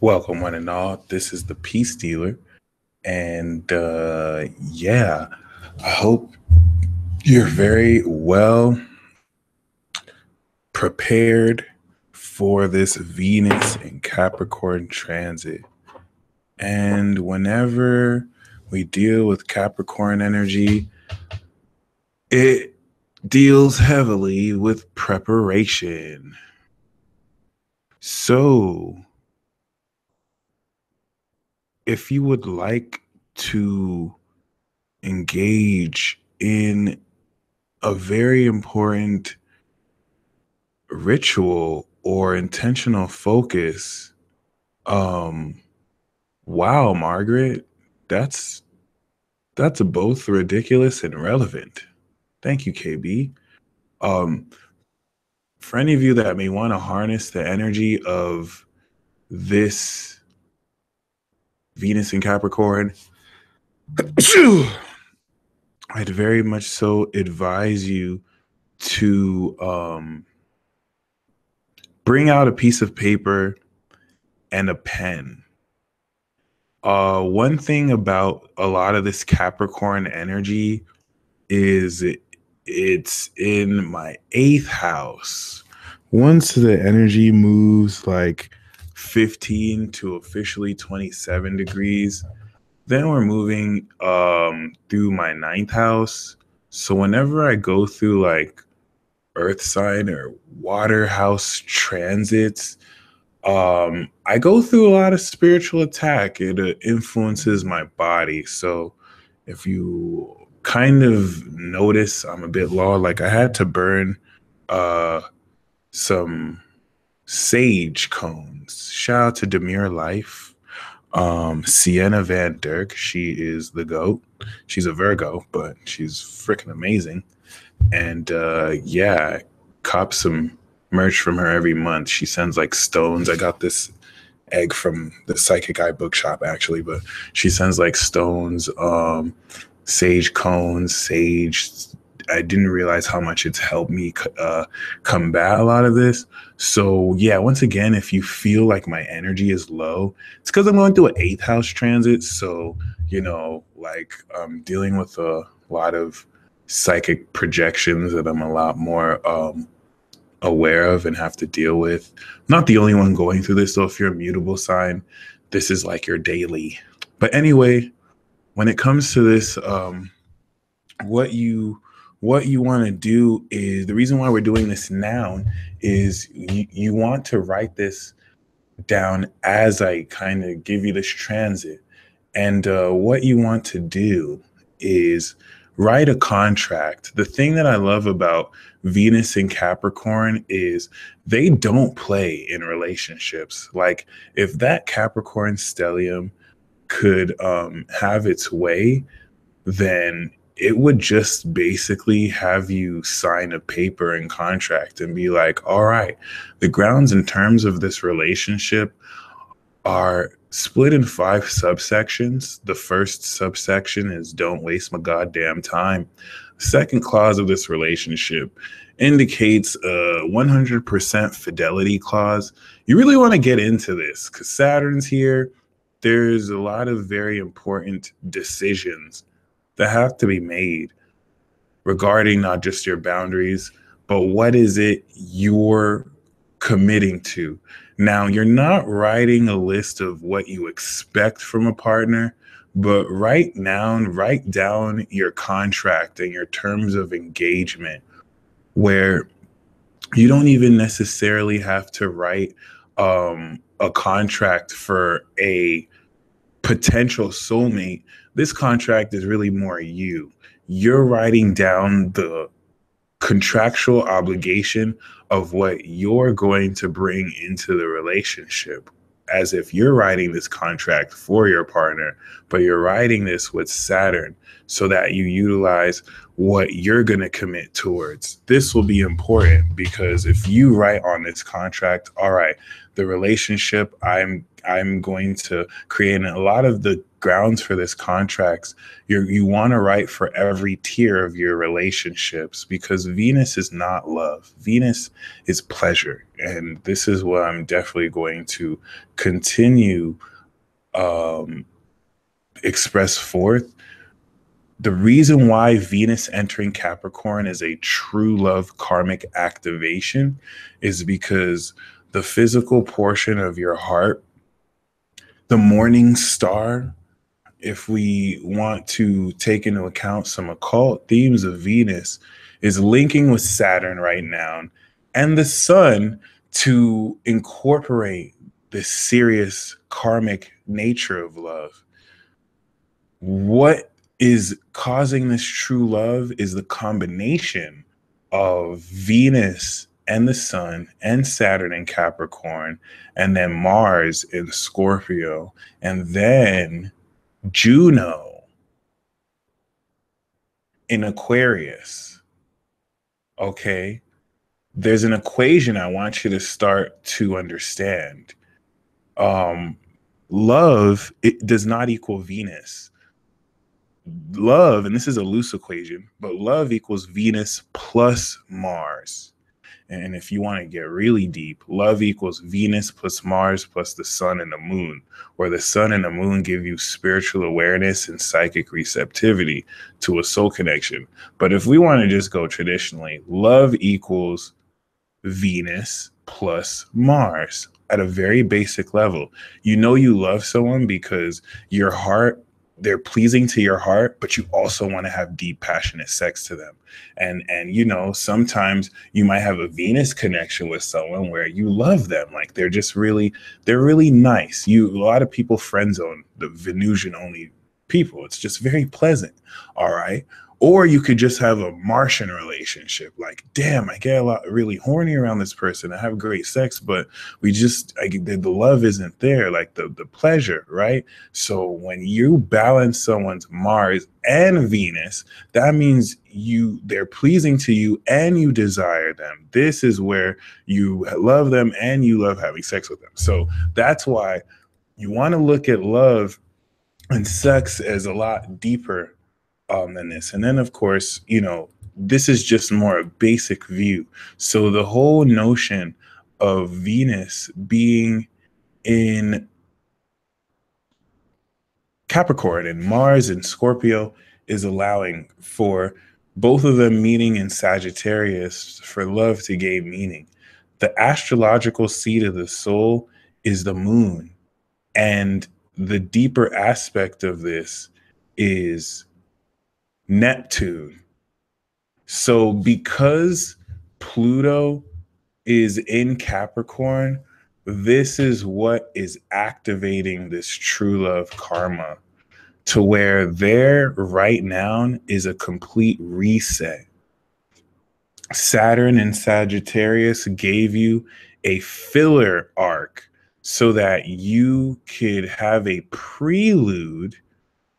Welcome, one and all. This is the Peace Dealer. And yeah, I hope you're very well prepared for this Venus and Capricorn transit. And whenever we deal with Capricorn energy, it deals heavily with preparation. So, if you would like to engage in a very important ritual or intentional focus, um, wow, Margaret, that's that's both ridiculous and relevant. Thank you, KB. Um, for any of you that may want to harness the energy of this Venus in Capricorn, I'd very much so advise you to bring out a piece of paper and a pen. One thing about a lot of this Capricorn energy is it's in my eighth house. Once the energy moves like 15 to officially 27 degrees, then we're moving through my ninth house. So whenever I go through like earth sign or water house transits, I go through a lot of spiritual attack. It influences my body. So if you kind of notice, I'm a bit low. Like I had to burn uh some sage cones. Shout out to Demure Life. Sienna Van Dirk, she is the GOAT. She's a Virgo, but she's freaking amazing. And yeah, cop some merch from her every month. She sends like stones. I got this egg from the Psychic Eye bookshop actually, but she sends like stones, sage cones, sage. I didn't realize how much it's helped me combat a lot of this. So yeah, once again, if you feel like my energy is low, it's because I'm going through an eighth house transit. So like I'm dealing with a lot of psychic projections that I'm a lot more aware of and have to deal with. I'm not the only one going through this, so if you're a mutable sign, this is like your daily. But anyway, when it comes to this, what you want to do is the reason why we're doing this now is you want to write this down as I kind of give you this transit. And what you want to do is write a contract. The thing that I love about Venus and Capricorn is they don't play in relationships. Like if that Capricorn stellium could have its way, then it would just basically have you sign a paper and contract and be like, all right, the grounds and terms of this relationship are split in 5 subsections. The first subsection is don't waste my goddamn time. The second clause of this relationship indicates a 100% fidelity clause. You really want to get into this because Saturn's here. There's a lot of very important decisions that have to be made regarding not just your boundaries, but what is it you're committing to. Now, you're not writing a list of what you expect from a partner, but write down your contract and your terms of engagement where you don't even necessarily have to write a contract for a potential soulmate. This contract is really more you. You're writing down the contractual obligation of what you're going to bring into the relationship, as if you're writing this contract for your partner, but you're writing this with Saturn so that you utilize what you're going to commit towards. This will be important because if you write on this contract, all right, the relationship I'm going to create, and a lot of the grounds for this contracts, you want to write for every tier of your relationships, because Venus is not love. Venus is pleasure. And this is what I'm definitely going to continue express forth. The reason why Venus entering Capricorn is a true love karmic activation is because the physical portion of your heart, the morning star, if we want to take into account some occult themes of Venus, is linking with Saturn right now and the sun to incorporate this serious karmic nature of love. What is causing this true love is the combination of Venus and the sun and Saturn in Capricorn, and then Mars in Scorpio, and then Juno in Aquarius. Okay. There's an equation I want you to start to understand. Love, it does not equal Venus. Love, and this is a loose equation, but love equals Venus plus Mars. And if you want to get really deep, love equals Venus plus Mars plus the sun and the moon, where the sun and the moon give you spiritual awareness and psychic receptivity to a soul connection. But if we want to just go traditionally, love equals Venus plus Mars at a very basic level. You know you love someone because your heart, they're pleasing to your heart, but you also want to have deep, passionate sex to them. And you know, sometimes you might have a Venus connection with someone where you love them, like they're really nice. A lot of people friend zone the Venusian only people. It's just very pleasant. All right. Or you could just have a Martian relationship. Like, damn, I get really horny around this person. I have great sex, but the love isn't there, like the pleasure, right? So when you balance someone's Mars and Venus, that means they're pleasing to you and you desire them. This is where you love them and you love having sex with them. So that's why you want to look at love and sex as a lot deeper than this. And then, of course, you know, this is just more a basic view. So the whole notion of Venus being in Capricorn and Mars in Scorpio is allowing for both of them meeting in Sagittarius for love to gain meaning. The astrological seat of the soul is the moon. And the deeper aspect of this is Neptune. So because Pluto is in Capricorn, this is what is activating this true love karma, to where there right now is a complete reset. Saturn in Sagittarius gave you a filler arc so that you could have a prelude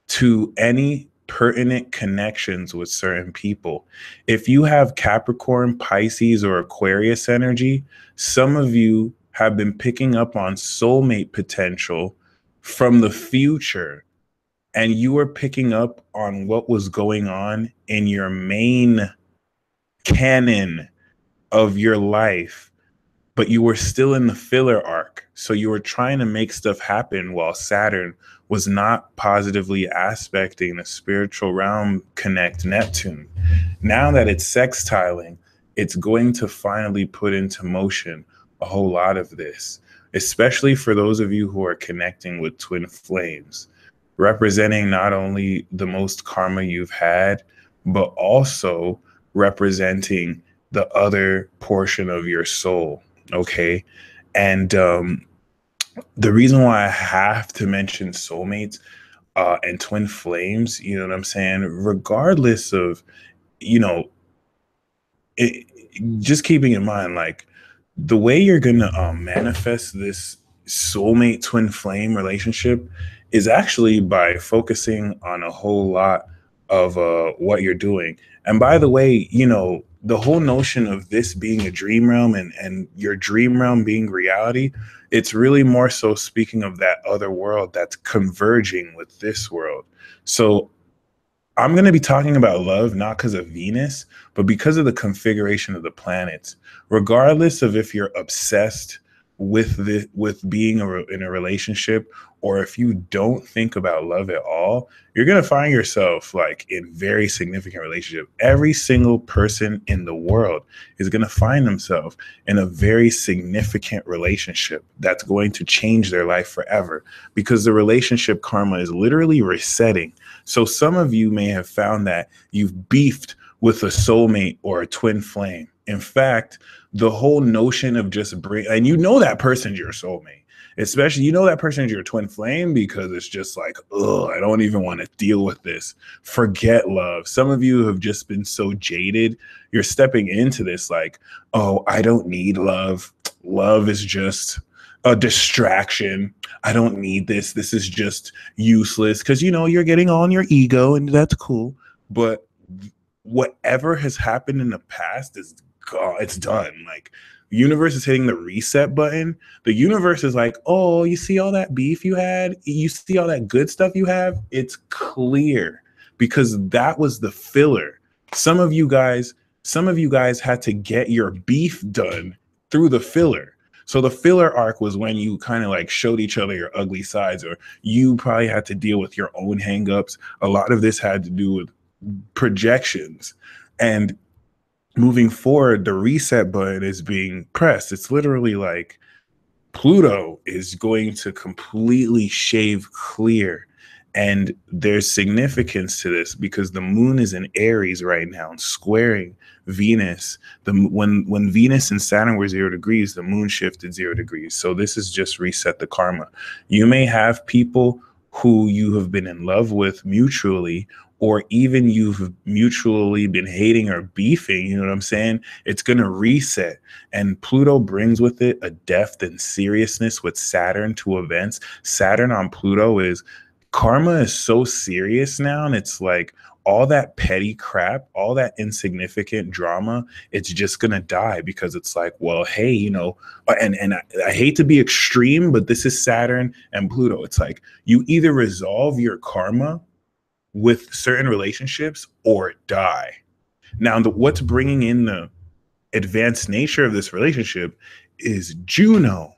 to any pertinent connections with certain people. If you have Capricorn, Pisces, or Aquarius energy, some of you have been picking up on soulmate potential from the future, and you are picking up on what was going on in your main canon of your life, but you were still in the filler arc. So you were trying to make stuff happen while Saturn was not positively aspecting the spiritual realm connect Neptune. Now that it's sextiling, it's going to finally put into motion a whole lot of this, especially for those of you who are connecting with twin flames, representing not only the most karma you've had, but also representing the other portion of your soul. Okay. And the reason why I have to mention soulmates and twin flames, you know what I'm saying? Regardless of, you know, just keeping in mind, like the way you're going to manifest this soulmate twin flame relationship is actually by focusing on a whole lot of what you're doing. And by the way, you know, the whole notion of this being a dream realm and your dream realm being reality, it's really more so speaking of that other world that's converging with this world. So I'm going to be talking about love, not because of Venus, but because of the configuration of the planets. Regardless of if you're obsessed with being in a relationship, or if you don't think about love at all, you're going to find yourself like in very significant relationship. Every single person in the world is going to find themselves in a very significant relationship that's going to change their life forever, because the relationship karma is literally resetting. So some of you may have found that you've beefed with a soulmate or a twin flame. In fact, the whole notion of just and you know that person's your soulmate, especially you know that person's your twin flame, because it's just like, oh, I don't even want to deal with this. Forget love. Some of you have just been so jaded. You're stepping into this like, oh, I don't need love. Love is just a distraction. I don't need this. This is just useless, because you know you're getting on your ego, and that's cool. But whatever has happened in the past is gone. It's done. Like, the universe is hitting the reset button. The universe is like, oh, you see all that beef you had? You see all that good stuff you have? It's clear, because that was the filler. Some of you guys had to get your beef done through the filler. So the filler arc was when you kind of like showed each other your ugly sides, or you probably had to deal with your own hangups. A lot of this had to do with projections. And moving forward, the reset button is being pressed. It's literally like Pluto is going to completely shave clear. And there's significance to this because the moon is in Aries right now, squaring Venus. When Venus and Saturn were 0 degrees, the moon shifted 0 degrees. So this is just reset the karma. You may have people who you have been in love with mutually, or even you've mutually been hating or beefing, you know what I'm saying? It's going to reset. And Pluto brings with it a depth and seriousness with Saturn to events. Saturn on Pluto is karma is so serious now. And it's like all that petty crap, all that insignificant drama, it's just going to die, because it's like, well, hey, you know, and I hate to be extreme, but this is Saturn and Pluto. It's like you either resolve your karma with certain relationships or die. Now, what's bringing in the advanced nature of this relationship is Juno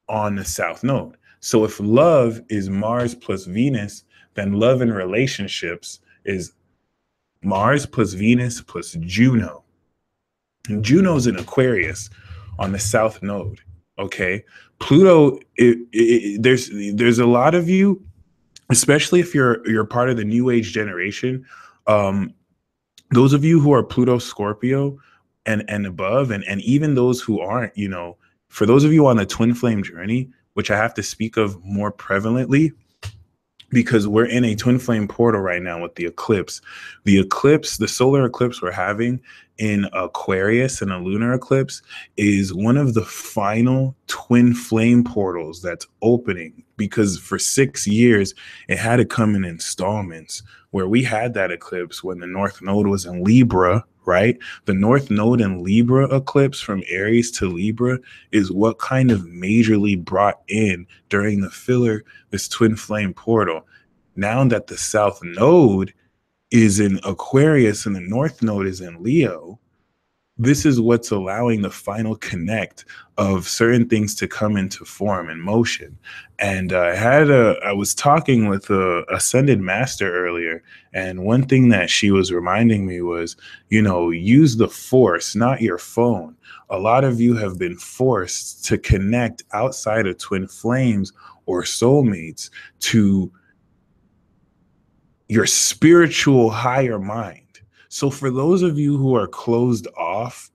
on the South Node. So if love is Mars plus Venus, then love in relationships is Mars plus Venus plus Juno. And Juno's in Aquarius on the South Node. Okay, Pluto. There's a lot of you, especially if you're part of the New Age generation. Those of you who are Pluto Scorpio and above, and even those who aren't, you know, for those of you on the twin flame journey, which I have to speak of more prevalently, because we're in a twin flame portal right now with the eclipse. The solar eclipse we're having in Aquarius and a lunar eclipse is one of the final twin flame portals that's opening, because for 6 years it had to come in installments, where we had that eclipse when the North Node was in Libra, right? The North Node in Libra eclipse from Aries to Libra is what kind of majorly brought in during the filler this twin flame portal. Now that the South Node is in Aquarius and the North Node is in Leo, this is what's allowing the final connect of certain things to come into form and motion. And I was talking with a ascended master earlier, and one thing that she was reminding me was, you know, use the force, not your phone. A lot of you have been forced to connect outside of twin flames or soulmates to your spiritual higher mind. So for those of you who are closed off,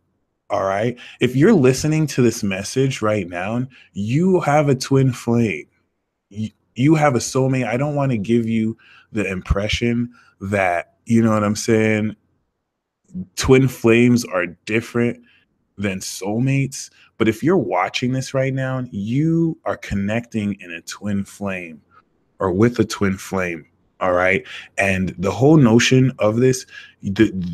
all right, if you're listening to this message right now, you have a twin flame. You have a soulmate. I don't want to give you the impression that, you know what I'm saying, twin flames are different than soulmates. But if you're watching this right now, you are connecting in a twin flame or with a twin flame. All right. And the whole notion of this,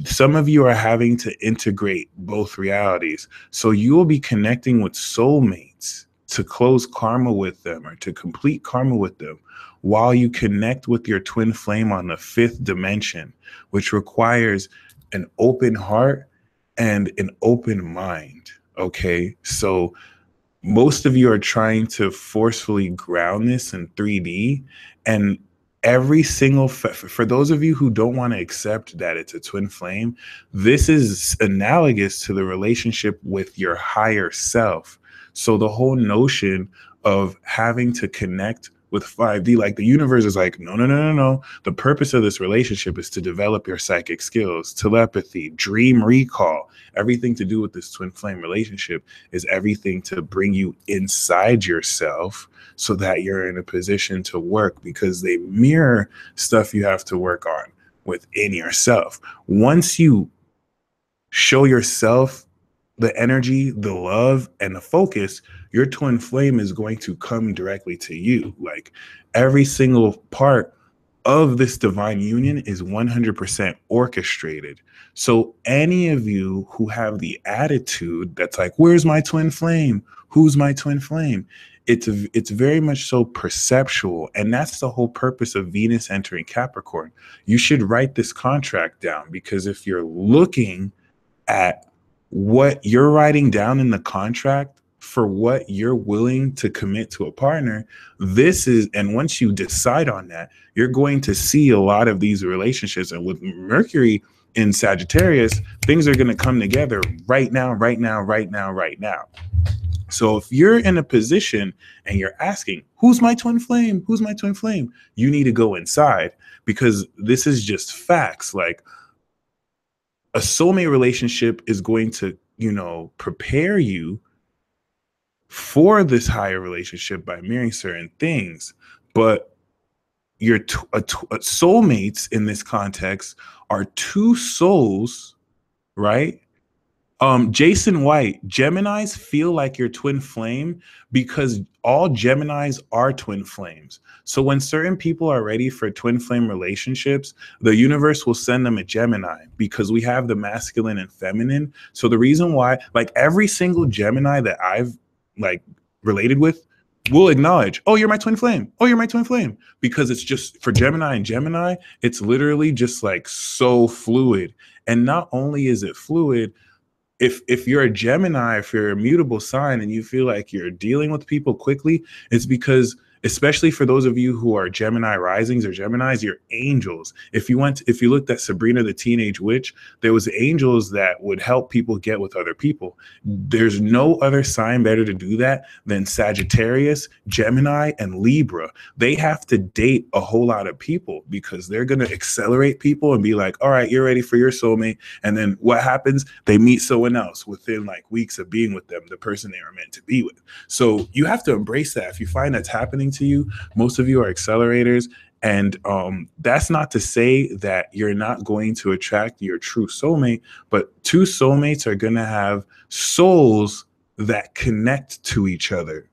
some of you are having to integrate both realities. So you will be connecting with soulmates to close karma with them or to complete karma with them while you connect with your twin flame on the fifth dimension, which requires an open heart and an open mind. Okay. So most of you are trying to forcefully ground this in 3D, and every single for those of you who don't want to accept that it's a twin flame, this is analogous to the relationship with your higher self. So the whole notion of having to connect with 5D, like the universe is like, no, no, no, no, no. The purpose of this relationship is to develop your psychic skills, telepathy, dream recall, everything to do with this twin flame relationship is everything to bring you inside yourself so that you're in a position to work, because they mirror stuff you have to work on within yourself. Once you show yourself the energy, the love, and the focus, your twin flame is going to come directly to you. Like every single part of this divine union is 100% orchestrated. So any of you who have the attitude that's like, where's my twin flame? Who's my twin flame? It's very much so perceptual. And that's the whole purpose of Venus entering Capricorn. You should write this contract down, because if you're looking at what you're writing down in the contract for what you're willing to commit to a partner, this is, and once you decide on that, you're going to see a lot of these relationships. And with Mercury in Sagittarius, things are going to come together right now, right now, right now, right now. So if you're in a position and you're asking, who's my twin flame? Who's my twin flame? You need to go inside, because this is just facts. Like, a soulmate relationship is going to, prepare you for this higher relationship by mirroring certain things. But your soulmates in this context are two souls, right? Jason White, Geminis feel like your twin flame because all Geminis are twin flames. So when certain people are ready for twin flame relationships, the universe will send them a Gemini, because we have the masculine and feminine. So the reason why, like every single Gemini that I've like related with will acknowledge, oh, you're my twin flame. Oh, you're my twin flame. Because it's just, for Gemini and Gemini, it's literally just like so fluid. And not only is it fluid, if you're a Gemini, if you're a mutable sign and you feel like you're dealing with people quickly, it's because, especially for those of you who are Gemini risings or Geminis, you're angels. If you looked at Sabrina the Teenage Witch, there was angels that would help people get with other people. There's no other sign better to do that than Sagittarius, Gemini, and Libra. They have to date a whole lot of people because they're going to accelerate people and be like, all right, you're ready for your soulmate. And then what happens? They meet someone else within like weeks of being with them, the person they were meant to be with. So you have to embrace that. If you find that's happening to you, most of you are accelerators. And that's not to say that you're not going to attract your true soulmate, but two soulmates are going to have souls that connect to each other.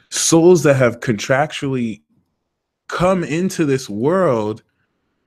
Souls that have contractually come into this world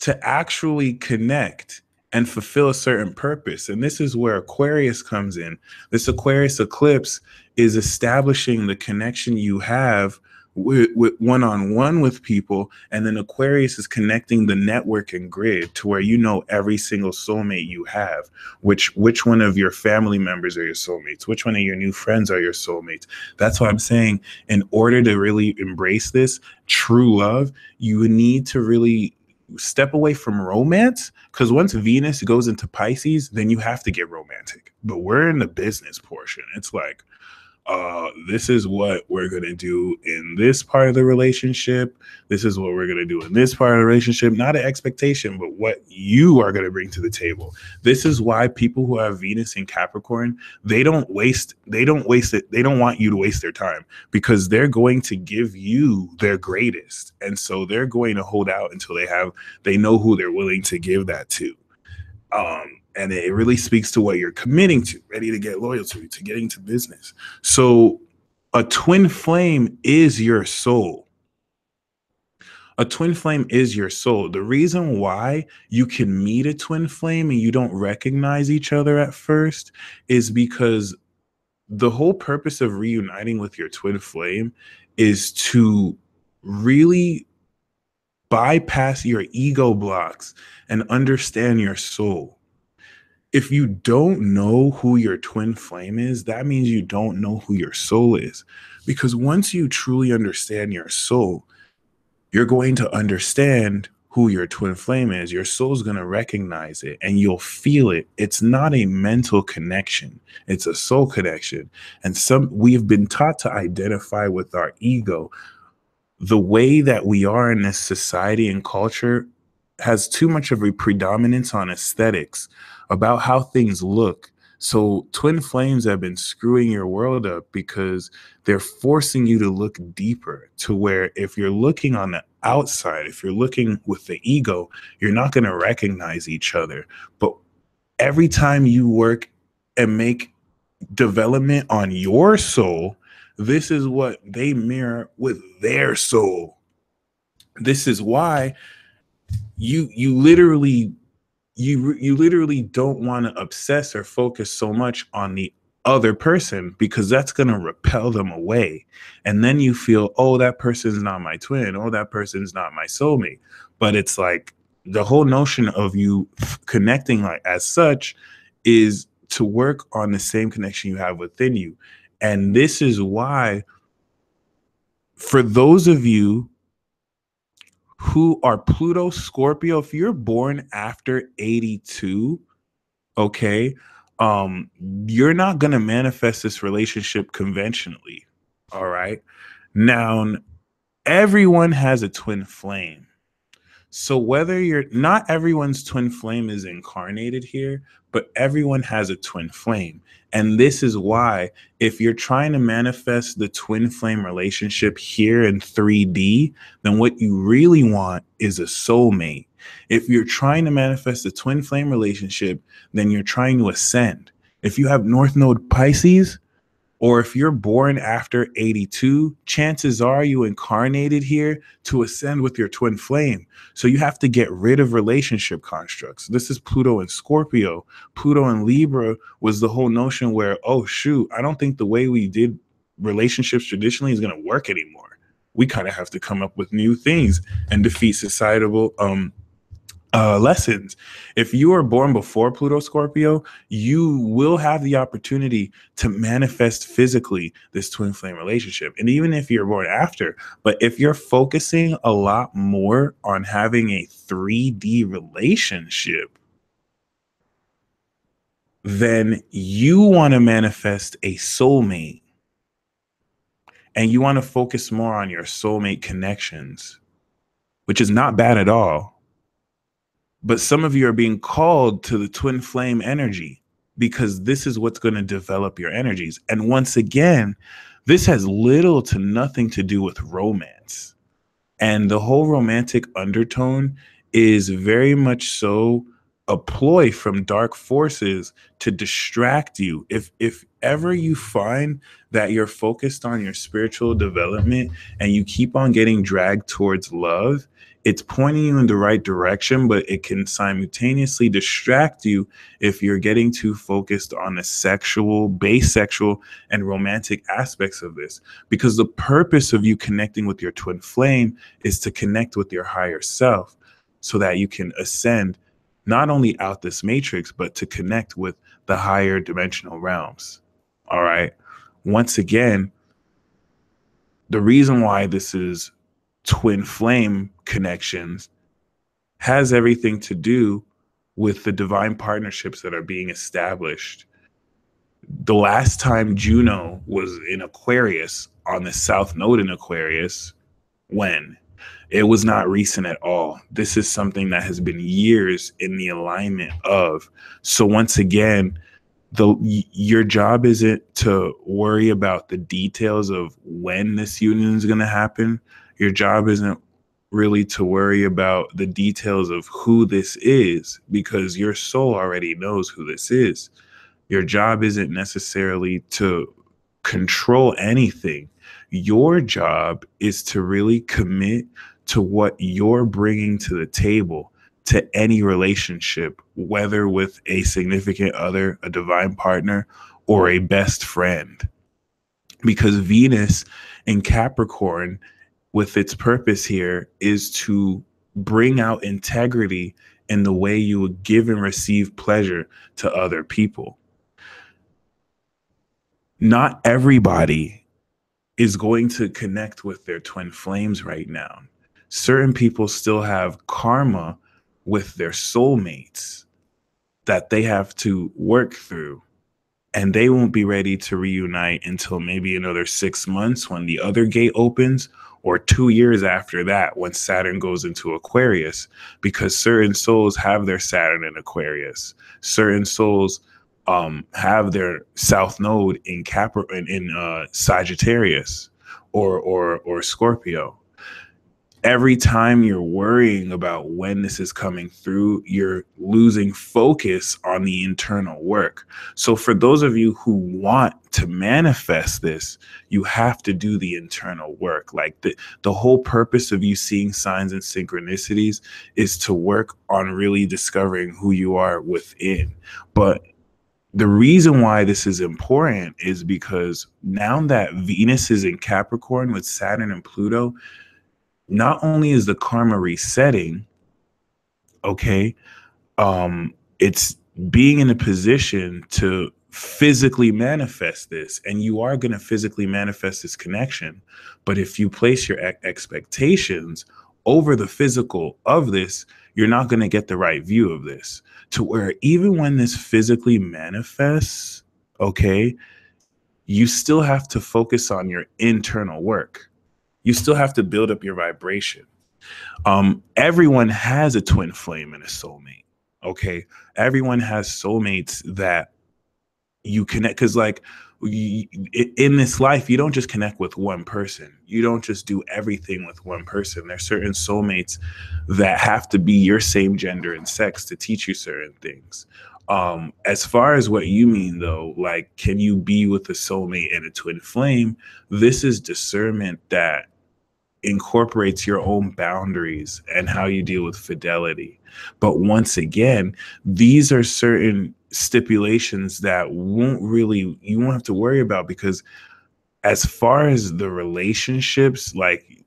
to actually connect and fulfill a certain purpose. And this is where Aquarius comes in. This Aquarius eclipse is establishing the connection you have with one-on-one with people, and then Aquarius is connecting the network and grid to where you know every single soulmate you have, which one of your family members are your soulmates, which one of your new friends are your soulmates. That's why I'm saying, in order to really embrace this true love, you need to really step away from romance, because once Venus goes into Pisces, then you have to get romantic. But we're in the business portion. It's like, this is what we're going to do in this part of the relationship. This is what we're going to do in this part of the relationship. Not an expectation, but what you are going to bring to the table. This is why people who have Venus in Capricorn, they don't waste it. They don't want you to waste their time, because they're going to give you their greatest. And so they're going to hold out until they know who they're willing to give that to. And it really speaks to what you're committing to, ready to get loyal to getting to business. So a twin flame is your soul. A twin flame is your soul. The reason why you can meet a twin flame and you don't recognize each other at first is because the whole purpose of reuniting with your twin flame is to really bypass your ego blocks and understand your soul. If you don't know who your twin flame is, that means you don't know who your soul is. Because once you truly understand your soul, you're going to understand who your twin flame is. Your soul's going to recognize it and you'll feel it. It's not a mental connection, it's a soul connection. And we've been taught to identify with our ego. The way that we are in this society and culture has too much of a predominance on aesthetics about how things look. So twin flames have been screwing your world up because they're forcing you to look deeper, to where if you're looking on the outside, if you're looking with the ego, you're not going to recognize each other. But every time you work and make development on your soul, this is what they mirror with their soul. This is why you literally you literally don't want to obsess or focus so much on the other person, because that's going to repel them away. And then you feel, oh, that person's not my twin, oh, that person's not my soulmate. But it's like the whole notion of you connecting like as such is to work on the same connection you have within you. And this is why, for those of you who are Pluto Scorpio, if you're born after 82, okay, um, you're not going to manifest this relationship conventionally. All right. Now, everyone has a twin flame. So whether you're not, everyone's twin flame is incarnated here, but everyone has a twin flame. And this is why, if you're trying to manifest the twin flame relationship here in 3D, then what you really want is a soulmate. If you're trying to manifest a twin flame relationship, then you're trying to ascend. If you have North Node Pisces, or if you're born after 82, chances are you incarnated here to ascend with your twin flame. So you have to get rid of relationship constructs. This is Pluto and Scorpio. Pluto and Libra was the whole notion where, oh, shoot, I don't think the way we did relationships traditionally is going to work anymore. We kind of have to come up with new things and defeat societal lessons. If you are born before Pluto Scorpio, you will have the opportunity to manifest physically this twin flame relationship. And even if you're born after, but if you're focusing a lot more on having a 3D relationship, then you want to manifest a soulmate, and you want to focus more on your soulmate connections, which is not bad at all. But some of you are being called to the twin flame energy because this is what's going to develop your energies. And once again, this has little to nothing to do with romance. And the whole romantic undertone is very much so a ploy from dark forces to distract you. If ever you find that you're focused on your spiritual development and you keep on getting dragged towards love, it's pointing you in the right direction, but it can simultaneously distract you if you're getting too focused on the sexual, base sexual, and romantic aspects of this. Because the purpose of you connecting with your twin flame is to connect with your higher self so that you can ascend not only out this matrix, but to connect with the higher dimensional realms. All right. Once again, the reason why this is twin flame connections has everything to do with the divine partnerships that are being established. The last time Juno was in Aquarius on the South Node in Aquarius, when? It was not recent at all. This is something that has been years in the alignment of. So once again, your job isn't to worry about the details of when this union is going to happen. Your job isn't really to worry about the details of who this is, because your soul already knows who this is. Your job isn't necessarily to control anything. Your job is to really commit to what you're bringing to the table to any relationship, whether with a significant other, a divine partner, or a best friend. Because Venus in Capricorn, with its purpose here, is to bring out integrity in the way you would give and receive pleasure to other people. Not everybody is going to connect with their twin flames right now. Certain people still have karma with their soulmates that they have to work through, and they won't be ready to reunite until maybe another 6 months when the other gate opens, or 2 years after that when Saturn goes into Aquarius, because certain souls have their Saturn in Aquarius. Certain souls have their South Node in Sagittarius or Scorpio. Every time you're worrying about when this is coming through, you're losing focus on the internal work. So for those of you who want to manifest this, you have to do the internal work. Like the whole purpose of you seeing signs and synchronicities is to work on really discovering who you are within. But the reason why this is important is because now that Venus is in Capricorn with Saturn and Pluto, not only is the karma resetting, okay, it's being in a position to physically manifest this, and you are going to physically manifest this connection. But if you place your expectations over the physical of this, you're not going to get the right view of this, to where even when this physically manifests, okay, you still have to focus on your internal work. You still have to build up your vibration. Everyone has a twin flame and a soulmate. Okay. Everyone has soulmates that you connect, because like in this life, you don't just connect with one person. You don't just do everything with one person. There's certain soulmates that have to be your same gender and sex to teach you certain things. As far as what you mean though, like, can you be with a soulmate and a twin flame? This is discernment that incorporates your own boundaries and how you deal with fidelity. But once again, these are certain stipulations that you won't have to worry about, because as far as the relationships, like,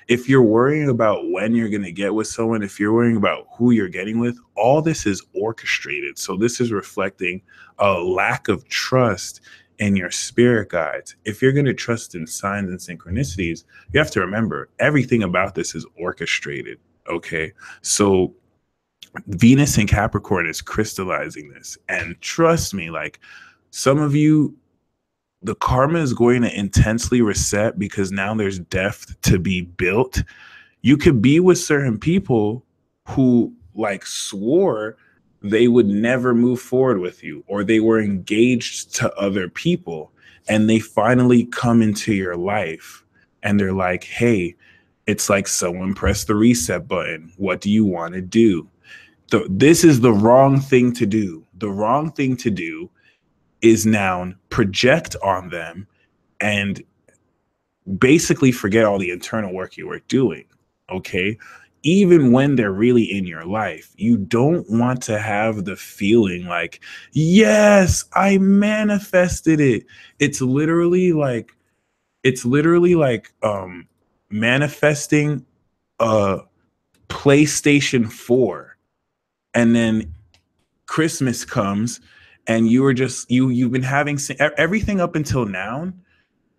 if you're worrying about when you're going to get with someone, if you're worrying about who you're getting with, all this is orchestrated. So this is reflecting a lack of trust in your spirit guides. If you're going to trust in signs and synchronicities, you have to remember everything about this is orchestrated. Okay. So Venus in Capricorn is crystallizing this. And trust me, like, some of you, the karma is going to intensely reset, because now there's depth to be built. You could be with certain people who like swore they would never move forward with you, or they were engaged to other people, and they finally come into your life and they're like, hey, it's like someone pressed the reset button. What do you want to do? This is the wrong thing to do. The wrong thing to do is now project on them and basically forget all the internal work you were doing. Okay. Even when they're really in your life, you don't want to have the feeling like, yes, I manifested it. It's literally like manifesting a PlayStation 4, and then Christmas comes and you've been having everything up until now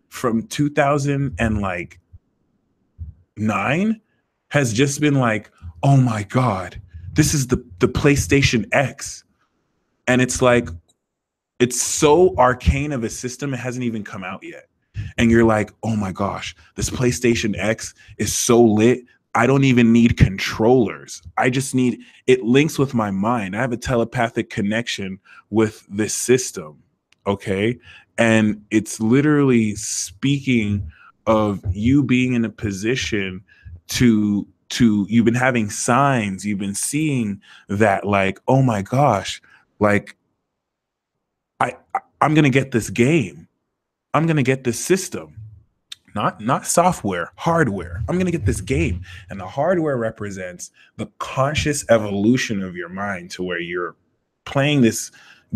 from 2009 has just been like, oh my God, this is the PlayStation X. And it's like, it's so arcane of a system, it hasn't even come out yet. And you're like, oh my gosh, this PlayStation X is so lit. I don't even need controllers. I just need, it links with my mind. I have a telepathic connection with this system. Okay. And it's literally speaking of you being in a position to you've been having signs, you've been seeing that, like, oh my gosh, like I'm going to get this game. I'm going to get this system. not software, hardware. I'm going to get this game. And the hardware represents the conscious evolution of your mind to where you're playing this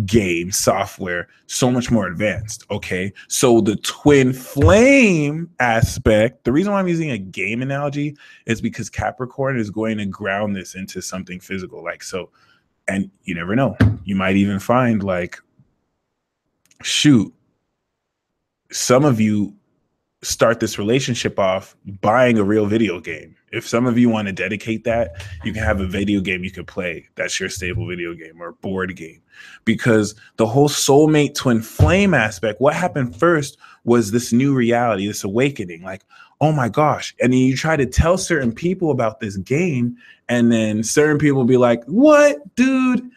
game software so much more advanced. Okay. So the twin flame aspect, the reason why I'm using a game analogy is because Capricorn is going to ground this into something physical. Like, so, and you never know. You might even find like, shoot, some of you start this relationship off buying a real video game. If some of you want to dedicate that, you can have a video game you can play. That's your stable video game or board game. Because the whole soulmate twin flame aspect, what happened first was this new reality, this awakening. Like, oh my gosh. And then you try to tell certain people about this game, and then certain people will be like, what, dude?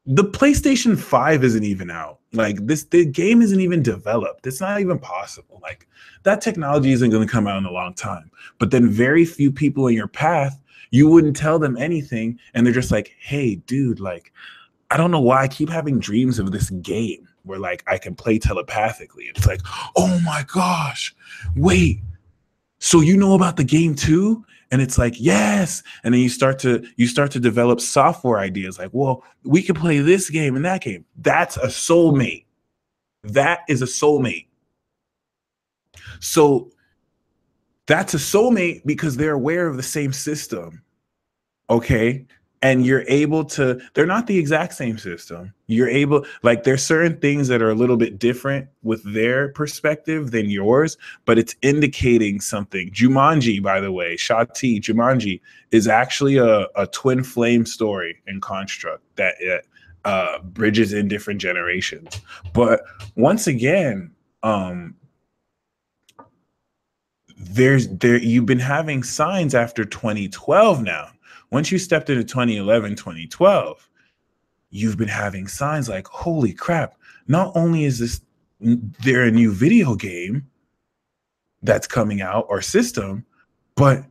The PlayStation 5 isn't even out. Like the game isn't even developed. It's not even possible. Like that technology isn't going to come out in a long time. But then very few people in your path, you wouldn't tell them anything. And they're just like, hey, dude, like, I don't know why I keep having dreams of this game where like I can play telepathically. It's like, oh my gosh, wait, so you know about the game too? And it's like, yes. And then you start to develop software ideas like, well, we could play this game and that game. That's a soulmate. That is a soulmate. So that's a soulmate because they're aware of the same system. Okay. And you're able to, they're not the exact same system. You're able, like, there's certain things that are a little bit different with their perspective than yours, but it's indicating something. Jumanji, by the way, Shati, Jumanji is actually a twin flame story and construct that bridges in different generations. But once again, you've been having signs after 2012 now. Once you stepped into 2011, 2012, you've been having signs like, holy crap, not only is there a new video game that's coming out or system, but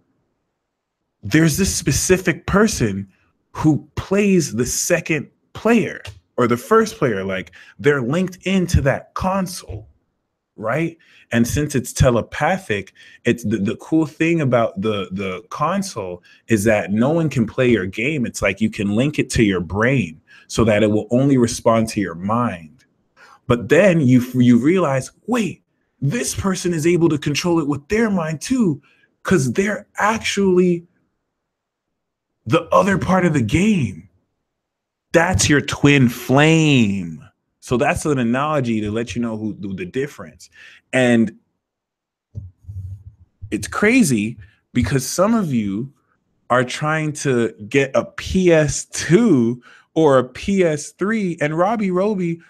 there's this specific person who plays the second player or the first player. Like they're linked into that console. Right. And since it's telepathic, it's the cool thing about the console is that no one can play your game. It's like you can link it to your brain so that it will only respond to your mind. But then you realize, wait, this person is able to control it with their mind too, because they're actually the other part of the game. That's your twin flame. So that's an analogy to let you know who the difference. And it's crazy because some of you are trying to get a PS2 or a PS3, and Robbie,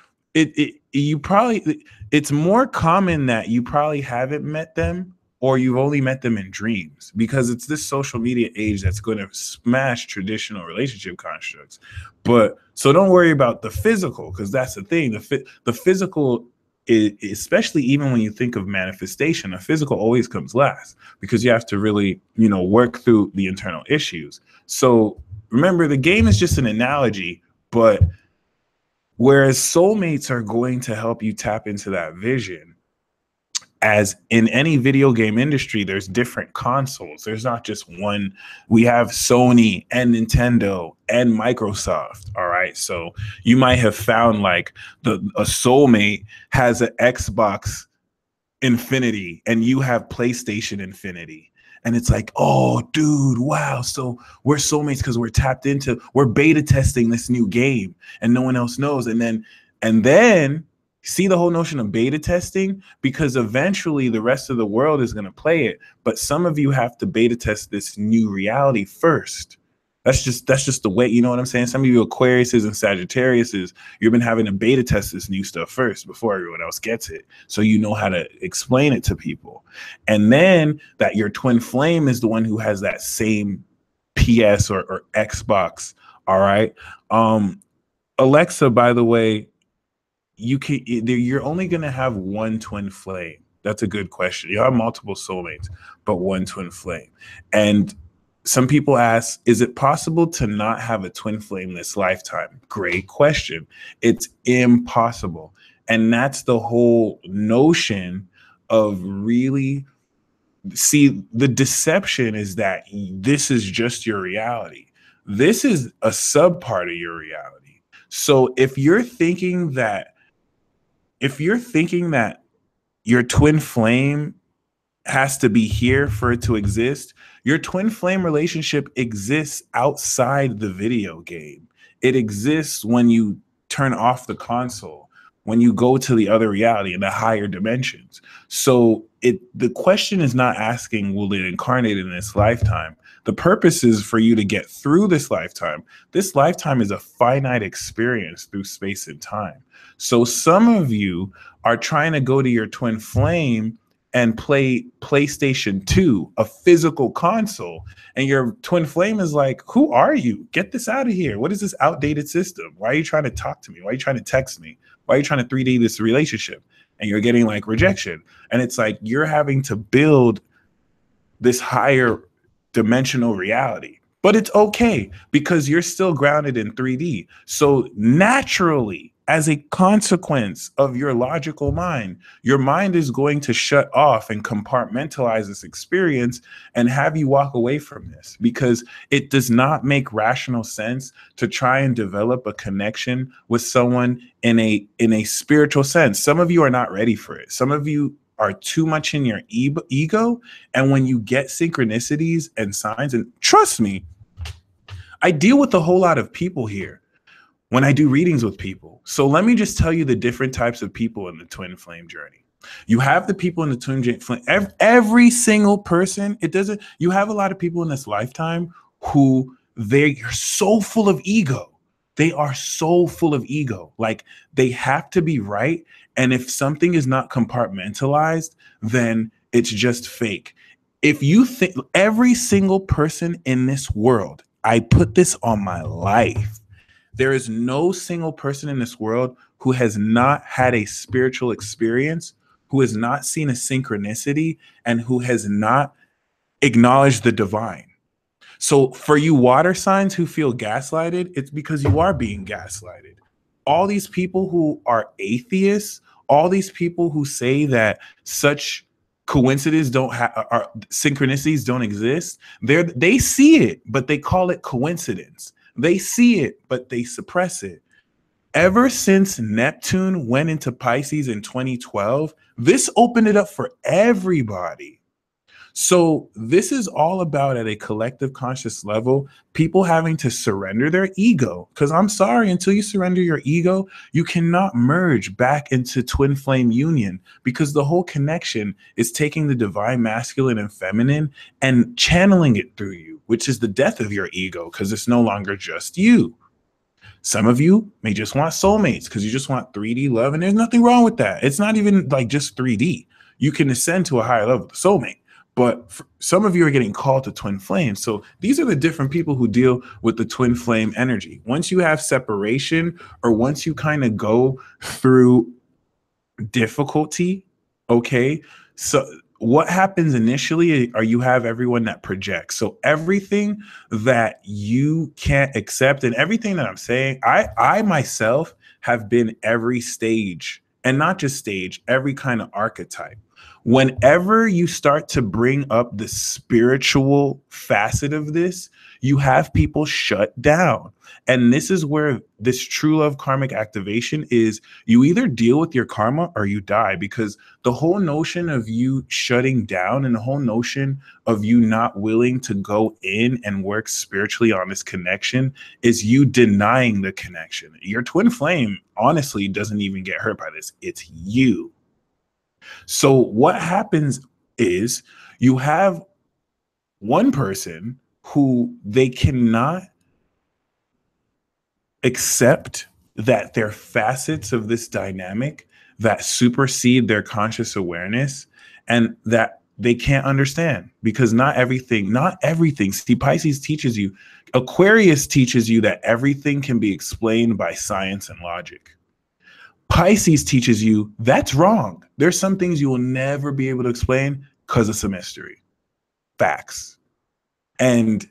it's more common that you probably haven't met them or you've only met them in dreams, because it's this social media age that's going to smash traditional relationship constructs. But so don't worry about the physical, because that's the thing. The physical is, especially even when you think of manifestation, the physical always comes last because you have to really, work through the internal issues. So remember, the game is just an analogy, but whereas soulmates are going to help you tap into that vision, as in any video game industry, there's different consoles. There's not just one. We have Sony and Nintendo and Microsoft. All right. So you might have found like a soulmate has an Xbox Infinity and you have PlayStation Infinity. And it's like, oh, dude, wow. So we're soulmates because we're beta testing this new game and no one else knows. And then see the whole notion of beta testing, because eventually the rest of the world is going to play it. But some of you have to beta test this new reality first. That's just the way, you know what I'm saying? Some of you Aquariuses and Sagittariuses, you've been having to beta test this new stuff first before everyone else gets it. So you know how to explain it to people. And then that your twin flame is the one who has that same PS or Xbox. All right. Alexa, by the way, you're only going to have one twin flame. That's a good question. You have multiple soulmates, but one twin flame. And some people ask, is it possible to not have a twin flame this lifetime? Great question. It's impossible. And that's the whole notion of really see the deception is that this is just your reality. This is a sub part of your reality. So if you're thinking that your twin flame has to be here for it to exist, your twin flame relationship exists outside the video game. It exists when you turn off the console, when you go to the other reality in the higher dimensions. So the question is not asking, will it incarnate in this lifetime? The purpose is for you to get through this lifetime. This lifetime is a finite experience through space and time. So some of you are trying to go to your twin flame and play PlayStation 2, a physical console. And your twin flame is like, who are you? Get this out of here. What is this outdated system? Why are you trying to talk to me? Why are you trying to text me? Why are you trying to 3D this relationship? And you're getting like rejection. And it's like you're having to build this higher dimensional reality. But it's okay because you're still grounded in 3D. So naturally, as a consequence of your logical mind, your mind is going to shut off and compartmentalize this experience and have you walk away from this because it does not make rational sense to try and develop a connection with someone in a spiritual sense. Some of you are not ready for it. Some of you are too much in your ego. And when you get synchronicities and signs, and trust me, I deal with a whole lot of people here when I do readings with people. So let me just tell you the different types of people in the twin flame journey. You have the people in the twin flame, every single person, you have a lot of people in this lifetime who they're so full of ego. They are so full of ego. Like they have to be right. And if something is not compartmentalized, then it's just fake. If you think every single person in this world, I put this on my life. There is no single person in this world who has not had a spiritual experience, who has not seen a synchronicity, and who has not acknowledged the divine. So for you water signs who feel gaslighted, it's because you are being gaslighted. All these people who are atheists, all these people who say that such coincidences synchronicities don't exist, they see it, but they call it coincidence. They see it, but they suppress it. Ever since Neptune went into Pisces in 2012, this opened it up for everybody. So this is all about, at a collective conscious level, people having to surrender their ego. Because I'm sorry, until you surrender your ego, you cannot merge back into twin flame union, because the whole connection is taking the divine masculine and feminine and channeling it through you, which is the death of your ego, because it's no longer just you. Some of you may just want soulmates because you just want 3D love, and there's nothing wrong with that. It's not even like just 3D. You can ascend to a higher level, the soulmate. But some of you are getting called to twin flame. So these are the different people who deal with the twin flame energy. Once you have separation, or once you kind of go through difficulty, okay, so what happens initially are you have everyone that projects. So everything that you can't accept, and everything that I'm saying, I myself have been every stage, and not just stage, every kind of archetype. Whenever you start to bring up the spiritual facet of this, you have people shut down. And this is where this true love karmic activation is. You either deal with your karma or you die, because the whole notion of you shutting down and the whole notion of you not willing to go in and work spiritually on this connection is you denying the connection. Your twin flame honestly doesn't even get hurt by this. It's you. So what happens is you have one person who they cannot accept that they're facets of this dynamic that supersede their conscious awareness, and that they can't understand, because not everything. See, Pisces teaches you, Aquarius teaches you that everything can be explained by science and logic. Pisces teaches you that's wrong. There's some things you will never be able to explain because it's a mystery. Facts. And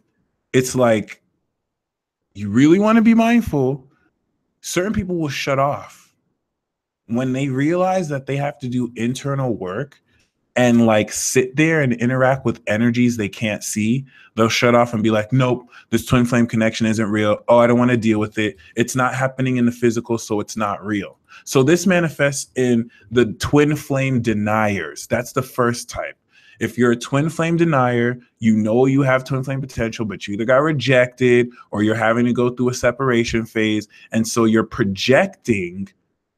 it's like, you really want to be mindful. Certain people will shut off when they realize that they have to do internal work and like sit there and interact with energies they can't see. They'll shut off and be like, nope, this twin flame connection isn't real. Oh, I don't want to deal with it. It's not happening in the physical, so it's not real. So this manifests in the twin flame deniers. That's the first type. If you're a twin flame denier, you know you have twin flame potential, but you either got rejected or you're having to go through a separation phase. And so you're projecting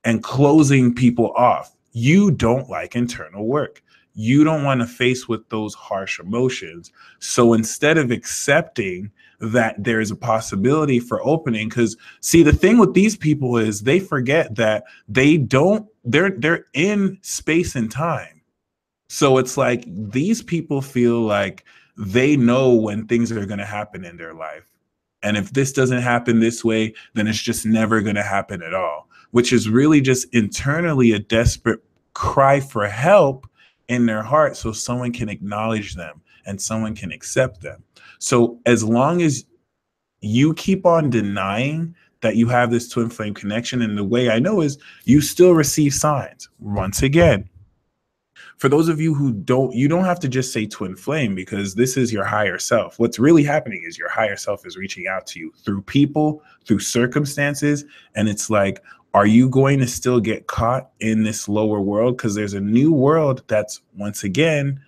and closing people off. You don't like internal work. You don't want to face with those harsh emotions. So instead of accepting that there's a possibility for opening, because see, the thing with these people is they forget that they're in space and time. So it's like these people feel like they know when things are going to happen in their life. And if this doesn't happen this way, then it's just never going to happen at all, which is really just internally a desperate cry for help in their heart so someone can acknowledge them and someone can accept them. So as long as you keep on denying that you have this twin flame connection, and the way I know is you still receive signs. Once again, for those of you who you don't have to just say twin flame, because this is your higher self. What's really happening is your higher self is reaching out to you through people, through circumstances. And it's like, are you going to still get caught in this lower world? Because there's a new world that's once again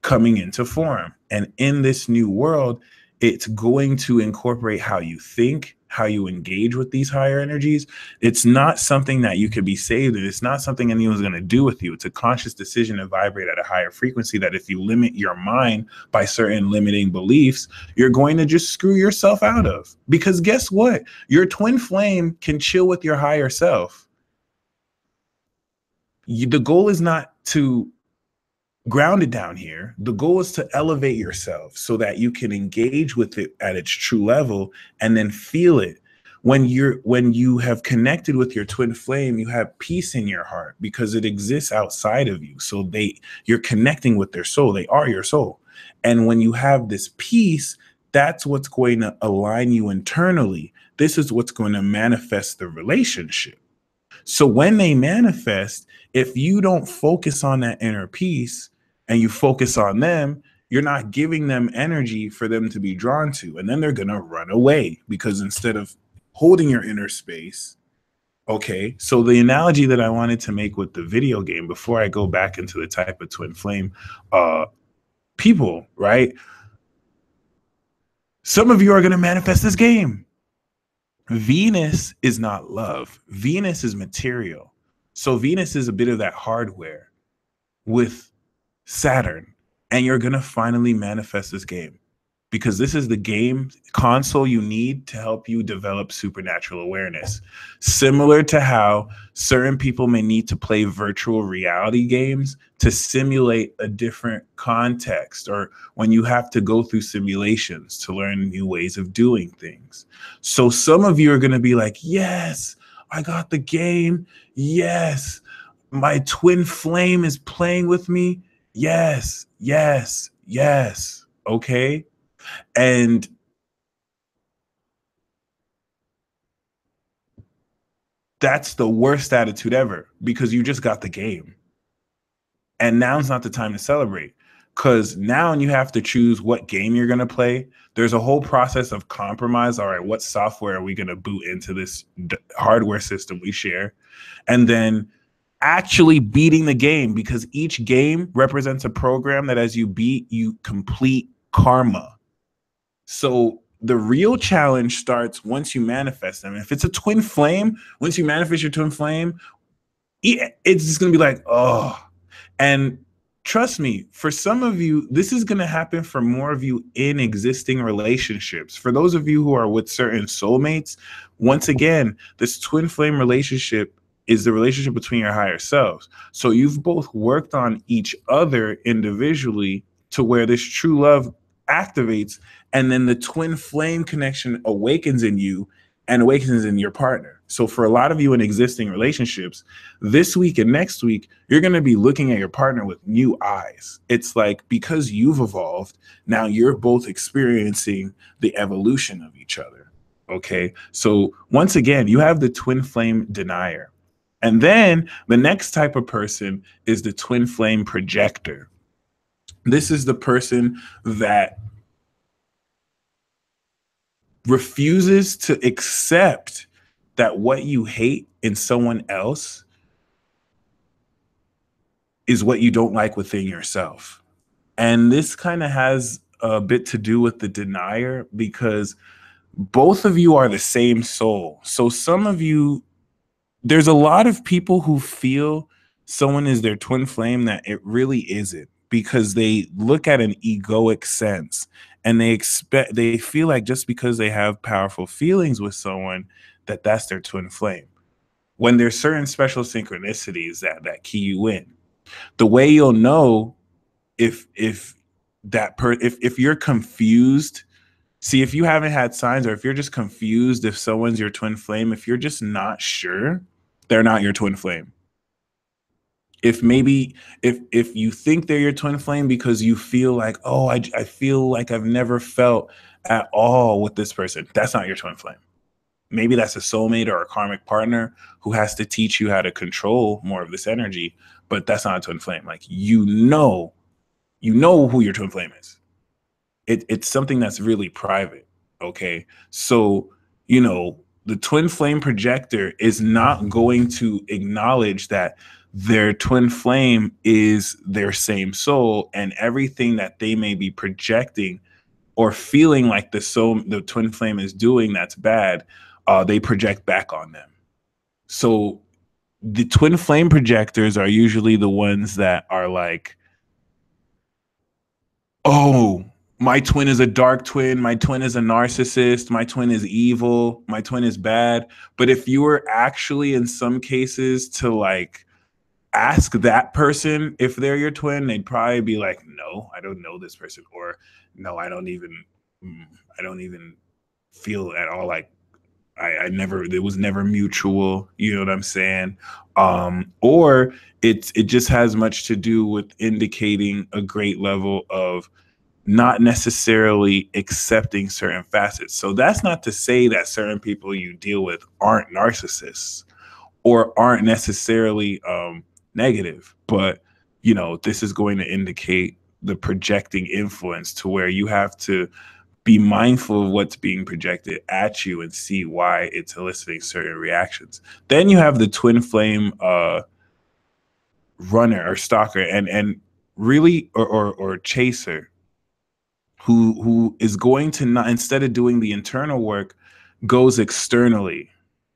coming into form. And in this new world, it's going to incorporate how you think, how you engage with these higher energies. It's not something that you could be saved in. It's not something anyone's going to do with you. It's a conscious decision to vibrate at a higher frequency that if you limit your mind by certain limiting beliefs, you're going to just screw yourself out of. Because guess what? Your twin flame can chill with your higher self. The goal is not to grounded down here. The goal is to elevate yourself so that you can engage with it at its true level and then feel it. When you have connected with your twin flame, you have peace in your heart because it exists outside of you. So you're connecting with their soul. They are your soul. And when you have this peace, that's what's going to align you internally. This is what's going to manifest the relationship. So when they manifest, if you don't focus on that inner peace and you focus on them, you're not giving them energy for them to be drawn to. And then they're going to run away because instead of holding your inner space. Okay, so the analogy that I wanted to make with the video game before I go back into the type of twin flame people, right? Some of you are going to manifest this game. Venus is not love. Venus is material. So Venus is a bit of that hardware with Saturn, and you're going to finally manifest this game because this is the game console you need to help you develop supernatural awareness. Similar to how certain people may need to play virtual reality games to simulate a different context, or when you have to go through simulations to learn new ways of doing things. So some of you are going to be like, yes, I got the game. Yes, my twin flame is playing with me. Yes, yes, yes. Okay. And that's the worst attitude ever because you just got the game. And now's not the time to celebrate because now you have to choose what game you're going to play. There's a whole process of compromise. All right, what software are we going to boot into this hardware system we share? And then actually beating the game, because each game represents a program that as you beat, you complete karma. So the real challenge starts once you manifest them. If it's a twin flame, once you manifest your twin flame, it's just going to be like, oh. And trust me, for some of you, this is going to happen for more of you in existing relationships. For those of you who are with certain soulmates, once again, this twin flame relationship is the relationship between your higher selves. So you've both worked on each other individually to where this true love activates, and then the twin flame connection awakens in you and awakens in your partner. So for a lot of you in existing relationships, this week and next week, you're going to be looking at your partner with new eyes. It's like, because you've evolved, now you're both experiencing the evolution of each other. Okay. So once again, you have the twin flame denier. And then the next type of person is the twin flame projector. This is the person that refuses to accept that what you hate in someone else is what you don't like within yourself. And this kind of has a bit to do with the denier, because both of you are the same soul. So some of you, there's a lot of people who feel someone is their twin flame that it really isn't, because they look at an egoic sense and they feel like just because they have powerful feelings with someone that that's their twin flame, when there's certain special synchronicities that key you in. The way you'll know if if you're confused, see, if you haven't had signs, or if you're just confused if someone's your twin flame, if you're just not sure, they're not your twin flame. If maybe if you think they're your twin flame because you feel like, oh, I feel like I've never felt at all with this person, that's not your twin flame. Maybe that's a soulmate or a karmic partner who has to teach you how to control more of this energy, but that's not a twin flame. Like, you know who your twin flame is. It's something that's really private. Okay. So, the twin flame projector is not going to acknowledge that their twin flame is their same soul, and everything that they may be projecting or feeling like the twin flame is doing that's bad, they project back on them. So the twin flame projectors are usually the ones that are like, oh, my twin is a dark twin, my twin is a narcissist, my twin is evil, my twin is bad. But if you were actually, in some cases, to like ask that person if they're your twin, they'd probably be like, no, I don't know this person, or no, I don't even feel at all like I never, it was never mutual. You know what I'm saying? Or it just has much to do with indicating a great level of not necessarily accepting certain facets. So that's not to say that certain people you deal with aren't narcissists or aren't necessarily negative, but this is going to indicate the projecting influence, to where you have to be mindful of what's being projected at you and see why it's eliciting certain reactions. Then you have the twin flame runner or stalker, and really or chaser, who is going to, not, instead of doing the internal work, goes externally.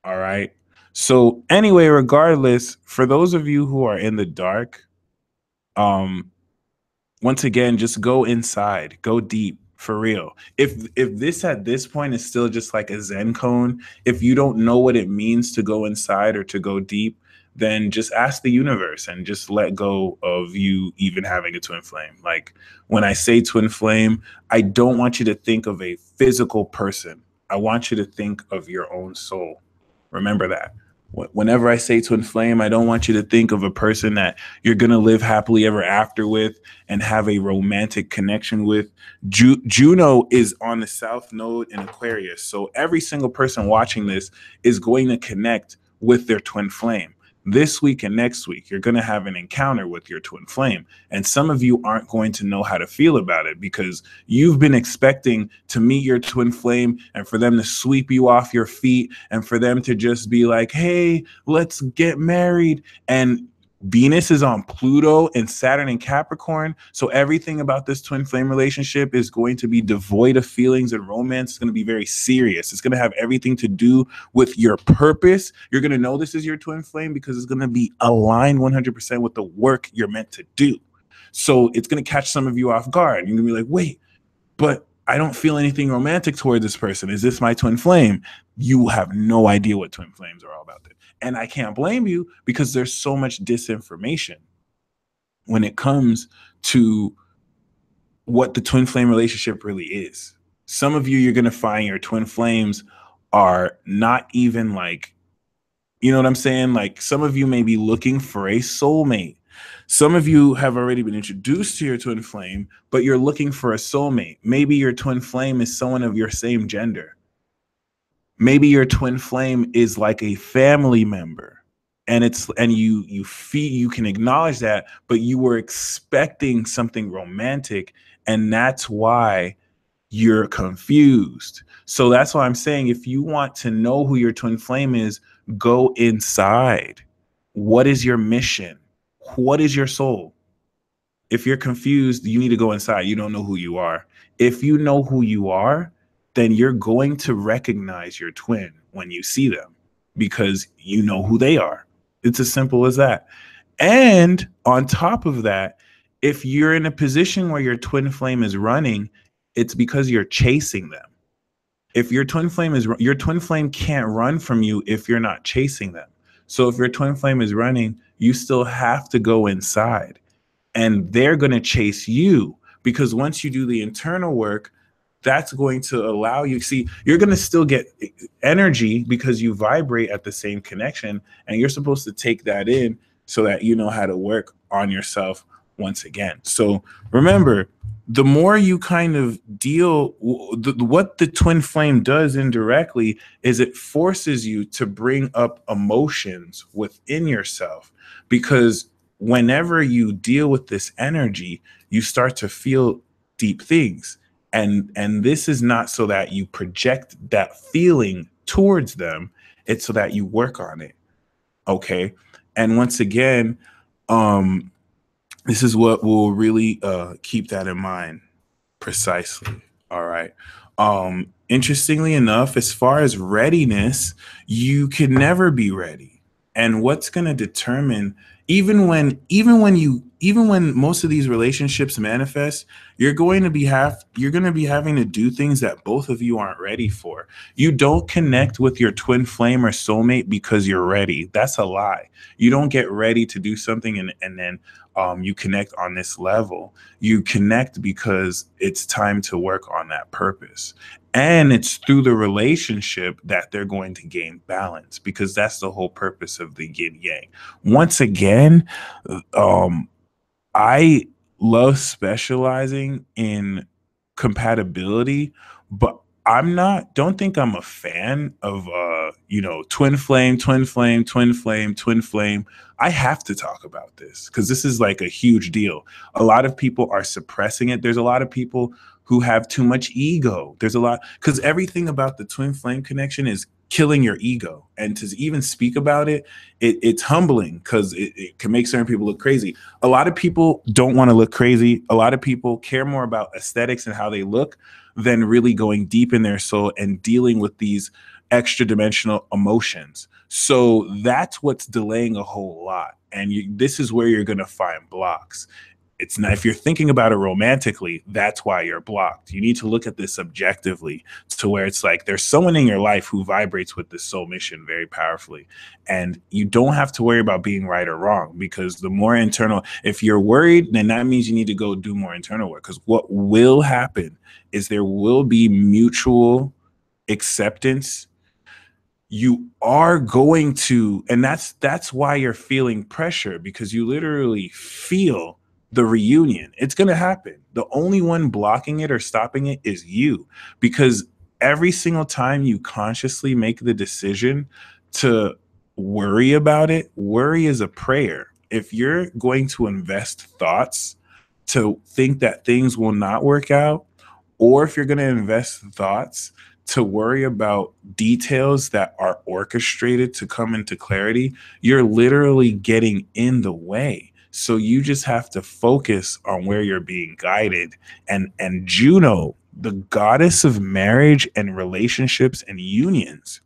All right. So anyway, regardless, for those of you who are in the dark, once again, just go inside, go deep, for real. If this at this point is still just like a Zen cone, if you don't know what it means to go inside or to go deep, then just ask the universe and just let go of you even having a twin flame. Like, when I say twin flame, I don't want you to think of a physical person. I want you to think of your own soul. Remember that. Whenever I say twin flame, I don't want you to think of a person that you're going to live happily ever after with and have a romantic connection with. Juno is on the South Node in Aquarius. So every single person watching this is going to connect with their twin flame. This week and next week, you're going to have an encounter with your twin flame. And some of you aren't going to know how to feel about it, because you've been expecting to meet your twin flame and for them to sweep you off your feet and for them to just be like, hey, let's get married. And Venus is on Pluto and Saturn in Capricorn. So everything about this twin flame relationship is going to be devoid of feelings and romance. It's going to be very serious. It's going to have everything to do with your purpose. You're going to know this is your twin flame because it's going to be aligned 100% with the work you're meant to do. So it's going to catch some of you off guard. You're going to be like, wait, but I don't feel anything romantic toward this person. Is this my twin flame? You have no idea what twin flames are all about. And I can't blame you, because there's so much disinformation when it comes to what the twin flame relationship really is. Some of you, you're going to find your twin flames are not even like, you know what I'm saying? Like, some of you may be looking for a soulmate. Some of you have already been introduced to your twin flame, but you're looking for a soulmate. Maybe your twin flame is someone of your same gender. Maybe your twin flame is like a family member, and you feel, you can acknowledge that, but you were expecting something romantic, and that's why you're confused. So that's why I'm saying, if you want to know who your twin flame is, go inside. What is your mission? What is your soul? If you're confused, you need to go inside. You don't know who you are. If you know who you are, then you're going to recognize your twin when you see them, because you know who they are. It's as simple as that. And on top of that, if you're in a position where your twin flame is running, it's because you're chasing them. If your twin flame can't run from you if you're not chasing them. So if your twin flame is running, you still have to go inside, and they're going to chase you, because once you do the internal work, that's going to allow you, see, you're going to still get energy because you vibrate at the same connection, and you're supposed to take that in so that you know how to work on yourself once again. So remember, the more you kind of deal, what the twin flame does indirectly is it forces you to bring up emotions within yourself, because whenever you deal with this energy, you start to feel deep things. And this is not so that you project that feeling towards them, it's so that you work on it. Okay. And once again, um, this is what will really keep that in mind precisely. All right. Interestingly enough, as far as readiness, you can never be ready. And what's going to determine, even when most of these relationships manifest, you're going to be having to do things that both of you aren't ready for. You don't connect with your twin flame or soulmate because you're ready. That's a lie. You don't get ready to do something and then you connect on this level. You connect because it's time to work on that purpose. And it's through the relationship that they're going to gain balance, because that's the whole purpose of the yin yang. Once again, um, I love specializing in compatibility, but don't think I'm a fan of twin flame, twin flame, twin flame, twin flame. I have to talk about this because this is like a huge deal. A lot of people are suppressing it. There's a lot of people who have too much ego. There's a lot, because everything about the twin flame connection is killing your ego. And to even speak about it's humbling, because it can make certain people look crazy. A lot of people don't want to look crazy. A lot of people care more about aesthetics and how they look than really going deep in their soul and dealing with these extra dimensional emotions. So that's what's delaying a whole lot. And this is where you're going to find blocks. It's not, if you're thinking about it romantically, that's why you're blocked. You need to look at this objectively, to where it's like there's someone in your life who vibrates with this soul mission very powerfully. And you don't have to worry about being right or wrong, because the more internal, if you're worried, then that means you need to go do more internal work. Because what will happen is there will be mutual acceptance. You are going to, and that's why you're feeling pressure, because you literally feel the reunion. It's going to happen. The only one blocking it or stopping it is you, because every single time you consciously make the decision to worry about it, worry is a prayer. If you're going to invest thoughts to think that things will not work out, or if you're going to invest thoughts to worry about details that are orchestrated to come into clarity, you're literally getting in the way. So you just have to focus on where you're being guided. And Juno, the goddess of marriage and relationships and unions,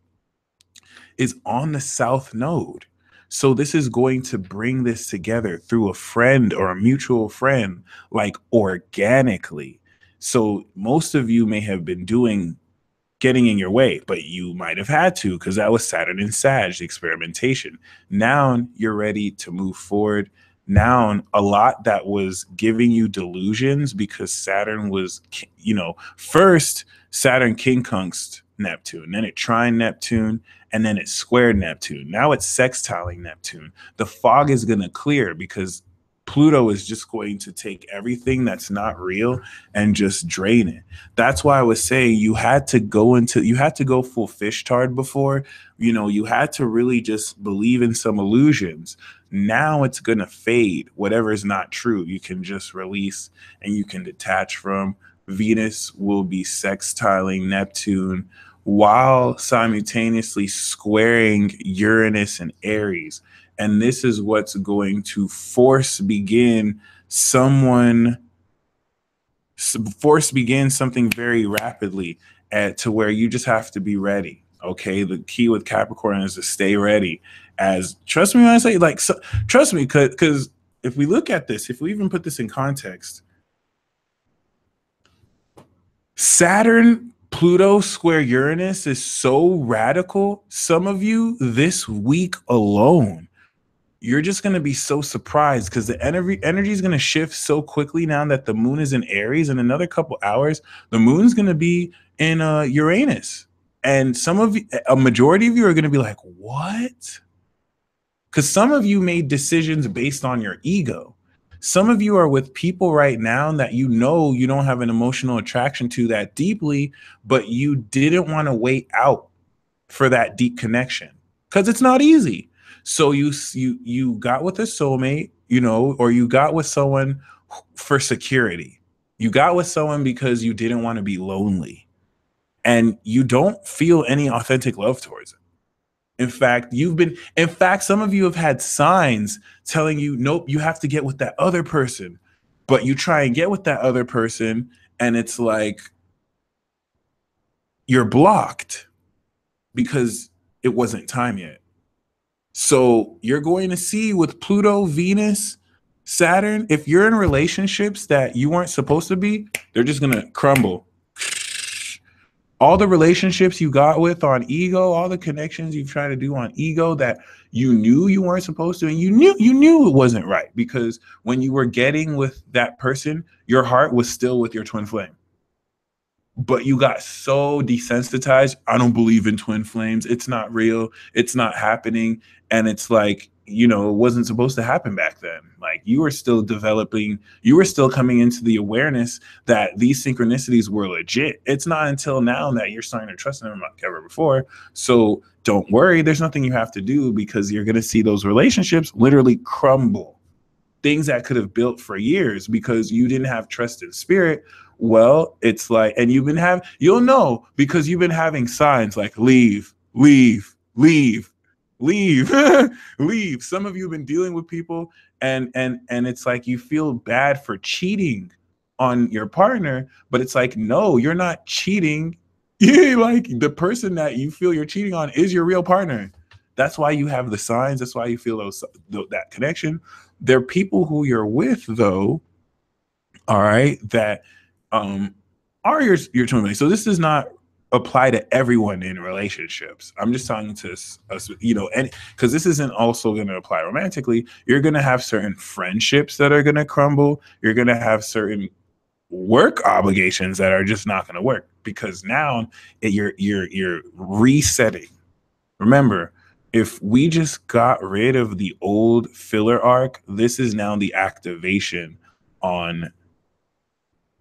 is on the south node. So this is going to bring this together through a friend or a mutual friend, like organically. So most of you may have been getting in your way, but you might have had to, because that was Saturn and Sag, experimentation. Now you're ready to move forward. Now a lot that was giving you delusions, because Saturn was, first Saturn quincunxed Neptune, then it trine Neptune, and then it squared Neptune. Now it's sextiling Neptune. The fog is going to clear, because Pluto is just going to take everything that's not real and just drain it. That's why I was saying you had to go full fish tard before. You had to really just believe in some illusions. Now it's going to fade. Whatever is not true, you can just release and you can detach from. Venus will be sextiling Neptune while simultaneously squaring Uranus and Aries. And this is what's going to force begin something very rapidly to where you just have to be ready. Okay. The key with Capricorn is to stay ready. Trust me when I say, trust me, because if we look at this, if we even put this in context, Saturn Pluto square Uranus is so radical. Some of you this week alone, you're just going to be so surprised because the energy is going to shift so quickly now that the moon is in Aries. In another couple hours, the moon's going to be in Uranus. And a majority of you are going to be like, what? Because some of you made decisions based on your ego. Some of you are with people right now that you don't have an emotional attraction to that deeply, but you didn't want to wait out for that deep connection because it's not easy. So you got with a soulmate, or you got with someone for security. You got with someone because you didn't want to be lonely, and you don't feel any authentic love towards it. In fact, some of you have had signs telling you, nope, you have to get with that other person. But you try and get with that other person, and it's like you're blocked because it wasn't time yet. So you're going to see with Pluto, Venus, Saturn, if you're in relationships that you weren't supposed to be, they're just going to crumble. All the relationships you got with on ego, all the connections you've tried to do on ego that you knew you weren't supposed to, and you knew it wasn't right, because when you were getting with that person, your heart was still with your twin flame. But you got so desensitized. I don't believe in twin flames. It's not real. It's not happening. And it's like, it wasn't supposed to happen back then. Like, you were still developing, you were still coming into the awareness that these synchronicities were legit. It's not until now that you're starting to trust them like ever before. So don't worry. There's nothing you have to do, because you're going to see those relationships literally crumble. Things that could have built for years because you didn't have trust in spirit. Well, it's like, and you'll know because you've been having signs like leave, leave, leave, leave, leave. Some of you have been dealing with people, and it's like you feel bad for cheating on your partner, but it's like, no, you're not cheating. Like, the person that you feel you're cheating on is your real partner. That's why you have the signs. That's why you feel that connection. There are people who you're with, though, all right, that are your twin flame. So this does not apply to everyone in relationships. I'm just talking to us, and because this isn't also going to apply romantically. You're going to have certain friendships that are going to crumble. You're going to have certain work obligations that are just not going to work, because now you're resetting. Remember, if we just got rid of the old filler arc, this is now the activation on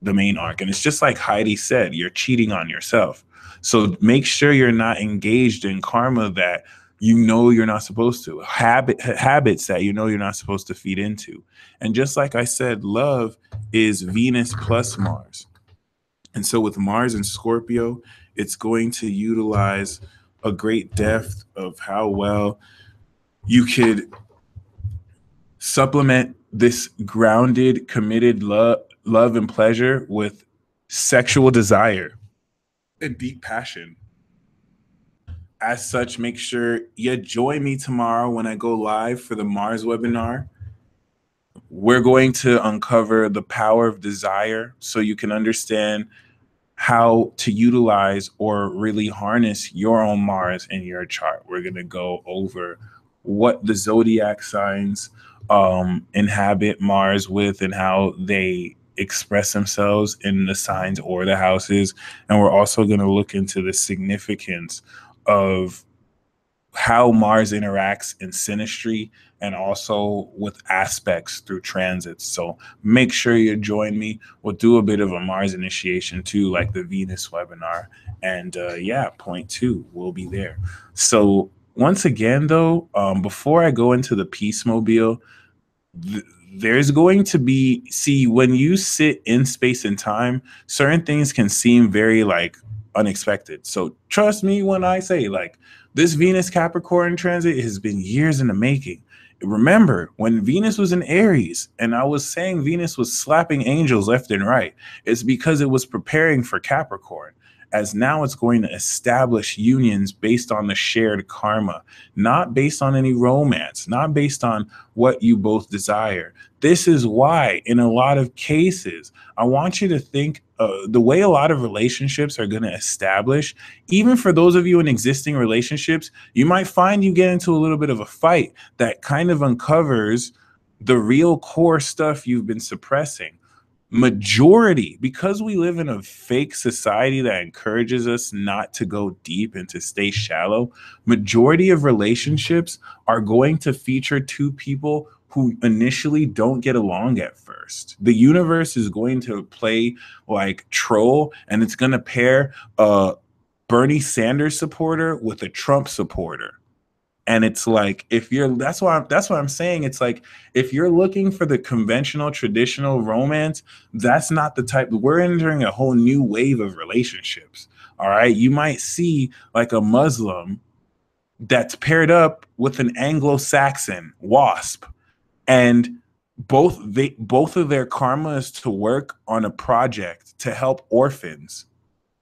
the main arc. And it's just like Heidi said, you're cheating on yourself. So make sure you're not engaged in karma that you're not supposed to, habits that you're not supposed to feed into. And just like I said, love is Venus plus Mars. And so with Mars and Scorpio, it's going to utilize a great depth of how well you could supplement this grounded, committed love and pleasure with sexual desire and deep passion. As such, make sure you join me tomorrow when I go live for the Mars webinar. We're going to uncover the power of desire so you can understand how to utilize or really harness your own Mars in your chart. We're going to go over what the zodiac signs inhabit Mars with and how they express themselves in the signs or the houses. And we're also going to look into the significance of how Mars interacts in synastry and also with aspects through transits. So make sure you join me. We'll do a bit of a Mars initiation too, like the Venus webinar. And yeah, point two, we'll be there. So once again, though, before I go into the Peace Mobile, there's going to be, see, when you sit in space and time, certain things can seem very like unexpected. So trust me when I say, like, this Venus Capricorn transit has been years in the making. Remember when Venus was in Aries and I was saying Venus was slapping angels left and right, it's because it was preparing for Capricorn, as now it's going to establish unions based on the shared karma, not based on any romance, not based on what you both desire. This is why, in a lot of cases, I want you to think the way a lot of relationships are going to establish, even for those of you in existing relationships, you might find you get into a little bit of a fight that kind of uncovers the real core stuff you've been suppressing. Majority, because we live in a fake society that encourages us not to go deep and to stay shallow, majority of relationships are going to feature two people who initially don't get along at first. The universe is going to play like troll, and it's going to pair a Bernie Sanders supporter with a Trump supporter. And it's like, if you're, that's what I'm saying. It's like, if you're looking for the conventional, traditional romance, that's not the type. We're entering a whole new wave of relationships. All right. You might see like a Muslim that's paired up with an Anglo-Saxon wasp, and both of their karma is to work on a project to help orphans.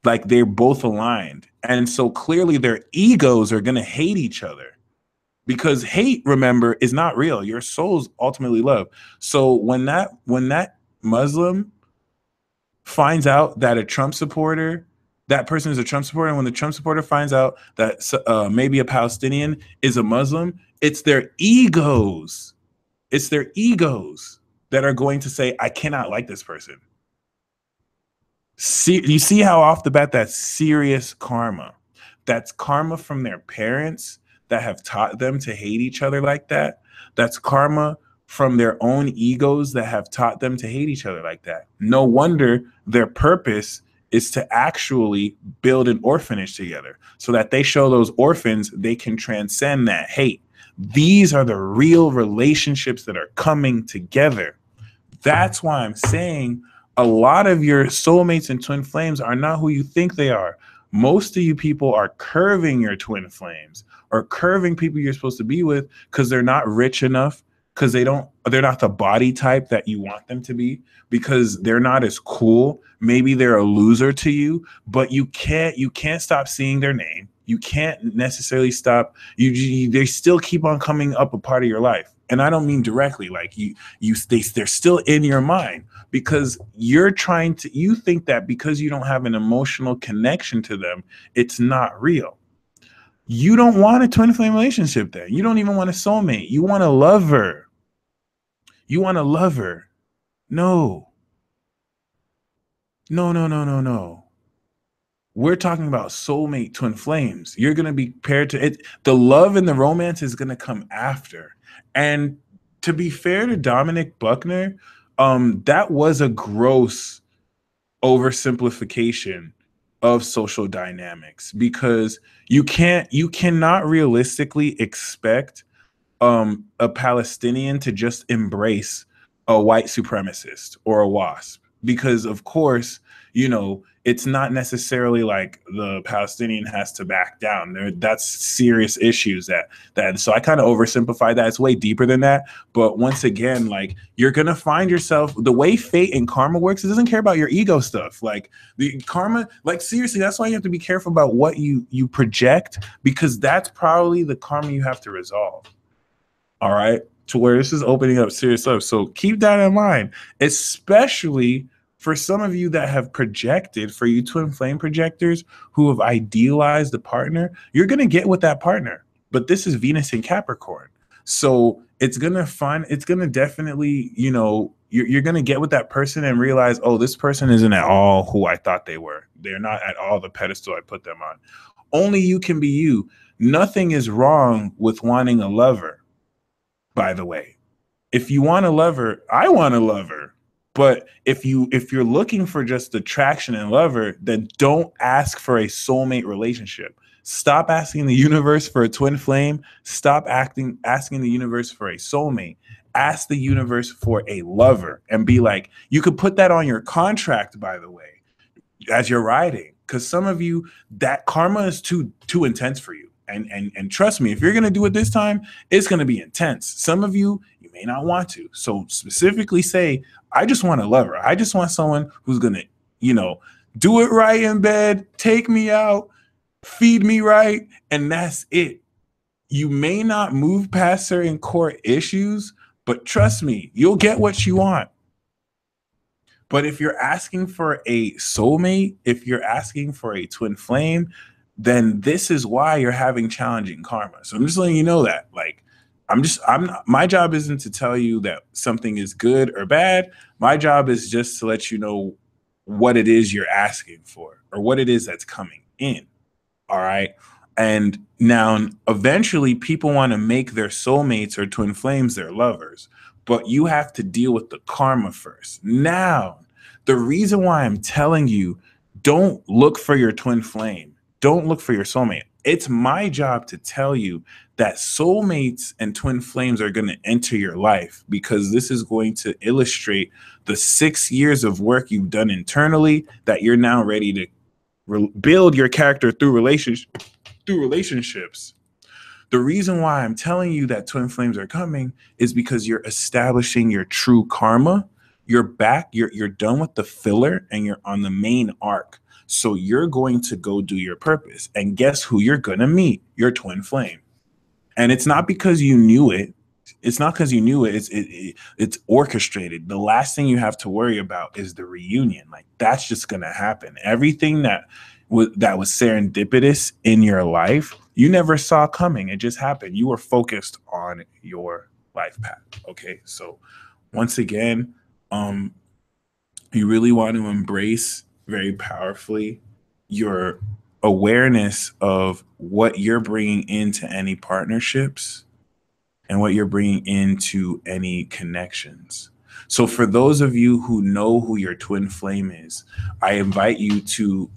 Like, they're both aligned. And so clearly their egos are going to hate each other, because hate, remember, is not real. Your soul's ultimately love. So when that Muslim finds out that a Trump supporter, that person is a Trump supporter, and when the Trump supporter finds out that maybe a Palestinian is a Muslim, it's their egos. It's their egos that are going to say, I cannot like this person. See, you see how off the bat that's serious karma. That's karma from their parents that have taught them to hate each other like that. That's karma from their own egos that have taught them to hate each other like that. No wonder their purpose is to actually build an orphanage together so that they show those orphans they can transcend that hate. These are the real relationships that are coming together. That's why I'm saying a lot of your soulmates and twin flames are not who you think they are. Most of you people are curving your twin flames or curving people you're supposed to be with because they're not rich enough, because they're not the body type that you want them to be, because they're not as cool. Maybe they're a loser to you, but you can't stop seeing their name. You can't necessarily stop. They still keep on coming up a part of your life. And I don't mean directly, like they're still in your mind, because you think that because you don't have an emotional connection to them, it's not real. You don't want a twin flame relationship then. You don't even want a soulmate. You want a lover. You want a lover. No. No, no, no, no, no. We're talking about soulmate twin flames. You're going to be paired to it. The love and the romance is going to come after. And to be fair to Dominic Buckner, that was a gross oversimplification of social dynamics, because you cannot realistically expect a Palestinian to just embrace a white supremacist or a WASP, because of course, it's not necessarily like the Palestinian has to back down. That's serious issues that. So I kind of oversimplify that. It's way deeper than that. But once again, like, you're gonna find yourself, the way fate and karma works, it doesn't care about your ego stuff. Like, the karma, like, seriously, that's why you have to be careful about what you project, because that's probably the karma you have to resolve. All right, to where this is opening up serious stuff. So keep that in mind, especially for some of you that have projected, for you twin flame projectors who have idealized a partner, you're going to get with that partner. But this is Venus in Capricorn. So it's going to definitely, you're going to get with that person and realize, oh, this person isn't at all who I thought they were. They're not at all the pedestal I put them on. Only you can be you. Nothing is wrong with wanting a lover, by the way. If you want a lover, I want a lover. But if you're looking for just attraction and lover, then don't ask for a soulmate relationship. Stop asking the universe for a twin flame. Stop asking the universe for a soulmate. Ask the universe for a lover and be like, you could put that on your contract, by the way, as you're riding, because some of you, that karma is too intense for you, and trust me, if you're going to do it this time, it's going to be intense. Some of you may not want to, so specifically say, I just want a lover. I just want someone who's going to, do it right in bed, take me out, feed me right, and that's it. You may not move past certain core issues, but trust me, you'll get what you want. But if you're asking for a soulmate, if you're asking for a twin flame, then this is why you're having challenging karma. So I'm just letting you know that. Like, I'm not, my job isn't to tell you that something is good or bad. My job is just to let you know what it is you're asking for or what it is that's coming in. All right. And now, eventually, people want to make their soulmates or twin flames their lovers, but you have to deal with the karma first. Now, the reason why I'm telling you, don't look for your twin flame, don't look for your soulmate. It's my job to tell you that soulmates and twin flames are going to enter your life, because this is going to illustrate the 6 years of work you've done internally that you're now ready to build your character through relationships. The reason why I'm telling you that twin flames are coming is because you're establishing your true karma. You're back, you're done with the filler, and you're on the main arc. So you're going to go do your purpose. And guess who you're going to meet? Your twin flame. And it's not because you knew it. It's not because you knew it. It's orchestrated. The last thing you have to worry about is the reunion. Like, that's just gonna happen. Everything that was serendipitous in your life, you never saw coming. It just happened. You were focused on your life path. Okay, so once again, you really want to embrace very powerfully your awareness of what you're bringing into any partnerships and what you're bringing into any connections. So for those of you who know who your twin flame is, I invite you to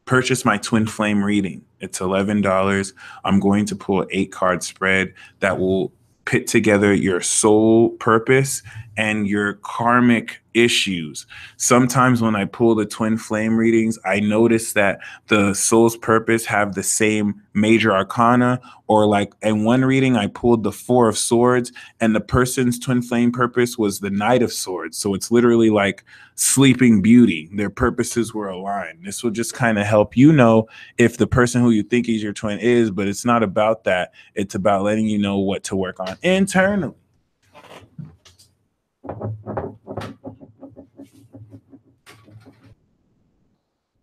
purchase my twin flame reading. It's $11. I'm going to pull an 8-card spread that will pit together your soul purpose and your karmic issues. Sometimes when I pull the twin flame readings, I notice that the soul's purpose have the same major arcana, or like in one reading, I pulled the 4 of swords and the person's twin flame purpose was the Knight of Swords. So it's literally like Sleeping Beauty. Their purposes were aligned. This will just kind of help you know if the person who you think is your twin is, but it's not about that. It's about letting you know what to work on internally.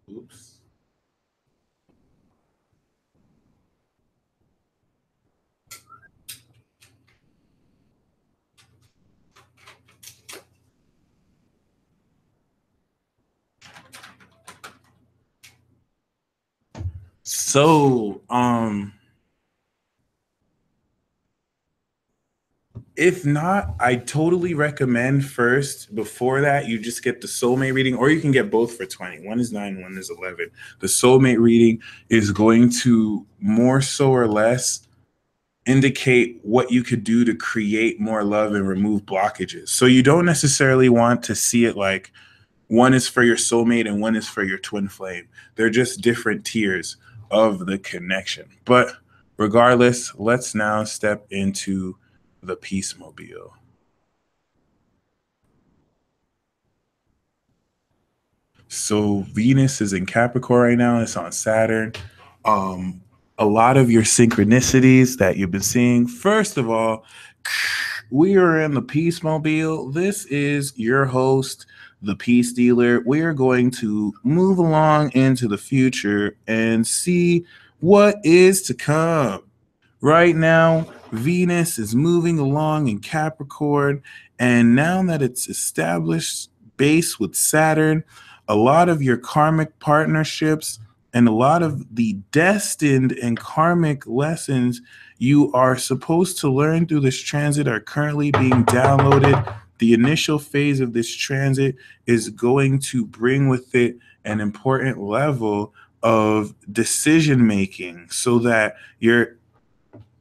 Oops. So, if not, I totally recommend first, before that, you just get the soulmate reading, or you can get both for 20. One is 9, one is 11. The soulmate reading is going to more so or less indicate what you could do to create more love and remove blockages. So you don't necessarily want to see it like one is for your soulmate and one is for your twin flame. They're just different tiers of the connection. But regardless, let's now step into the Peace Mobile. So Venus is in Capricorn right now. It's on Saturn. A lot of your synchronicities that you've been seeing. First of all, we are in the Peace Mobile. This is your host, the Peace Dealer. We are going to move along into the future and see what is to come. Right now, Venus is moving along in Capricorn, and now that it's established base with Saturn, a lot of your karmic partnerships and a lot of the destined and karmic lessons you are supposed to learn through this transit are currently being downloaded. The initial phase of this transit is going to bring with it an important level of decision making so that you're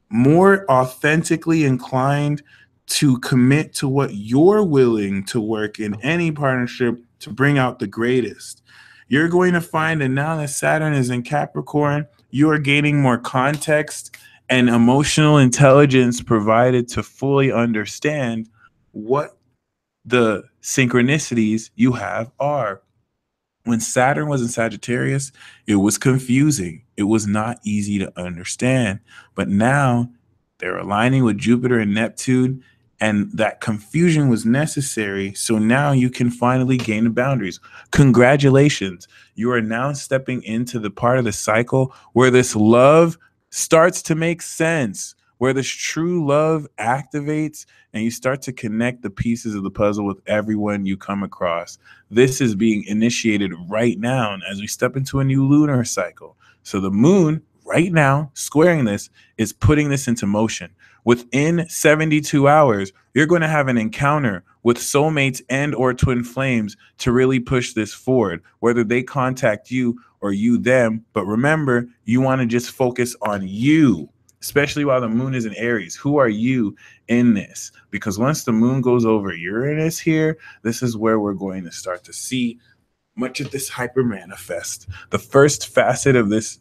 more authentically inclined to commit to what you're willing to work in any partnership to bring out the greatest. You're going to find that now that Saturn is in Capricorn, you are gaining more context and emotional intelligence provided to fully understand what the synchronicities you have are. When Saturn was in Sagittarius, it was confusing. It was not easy to understand. But now they're aligning with Jupiter and Neptune, and that confusion was necessary. So now you can finally gain the boundaries. Congratulations. You are now stepping into the part of the cycle where this love starts to make sense, where this true love activates and you start to connect the pieces of the puzzle with everyone you come across. This is being initiated right now as we step into a new lunar cycle. So the moon right now squaring this is putting this into motion. Within 72 hours, you're going to have an encounter with soulmates and or twin flames to really push this forward, whether they contact you or you them. But remember, you want to just focus on you, especially while the moon is in Aries. Who are you in this? Because once the moon goes over Uranus here, this is where we're going to start to see much of this hyper manifest. The first facet of this,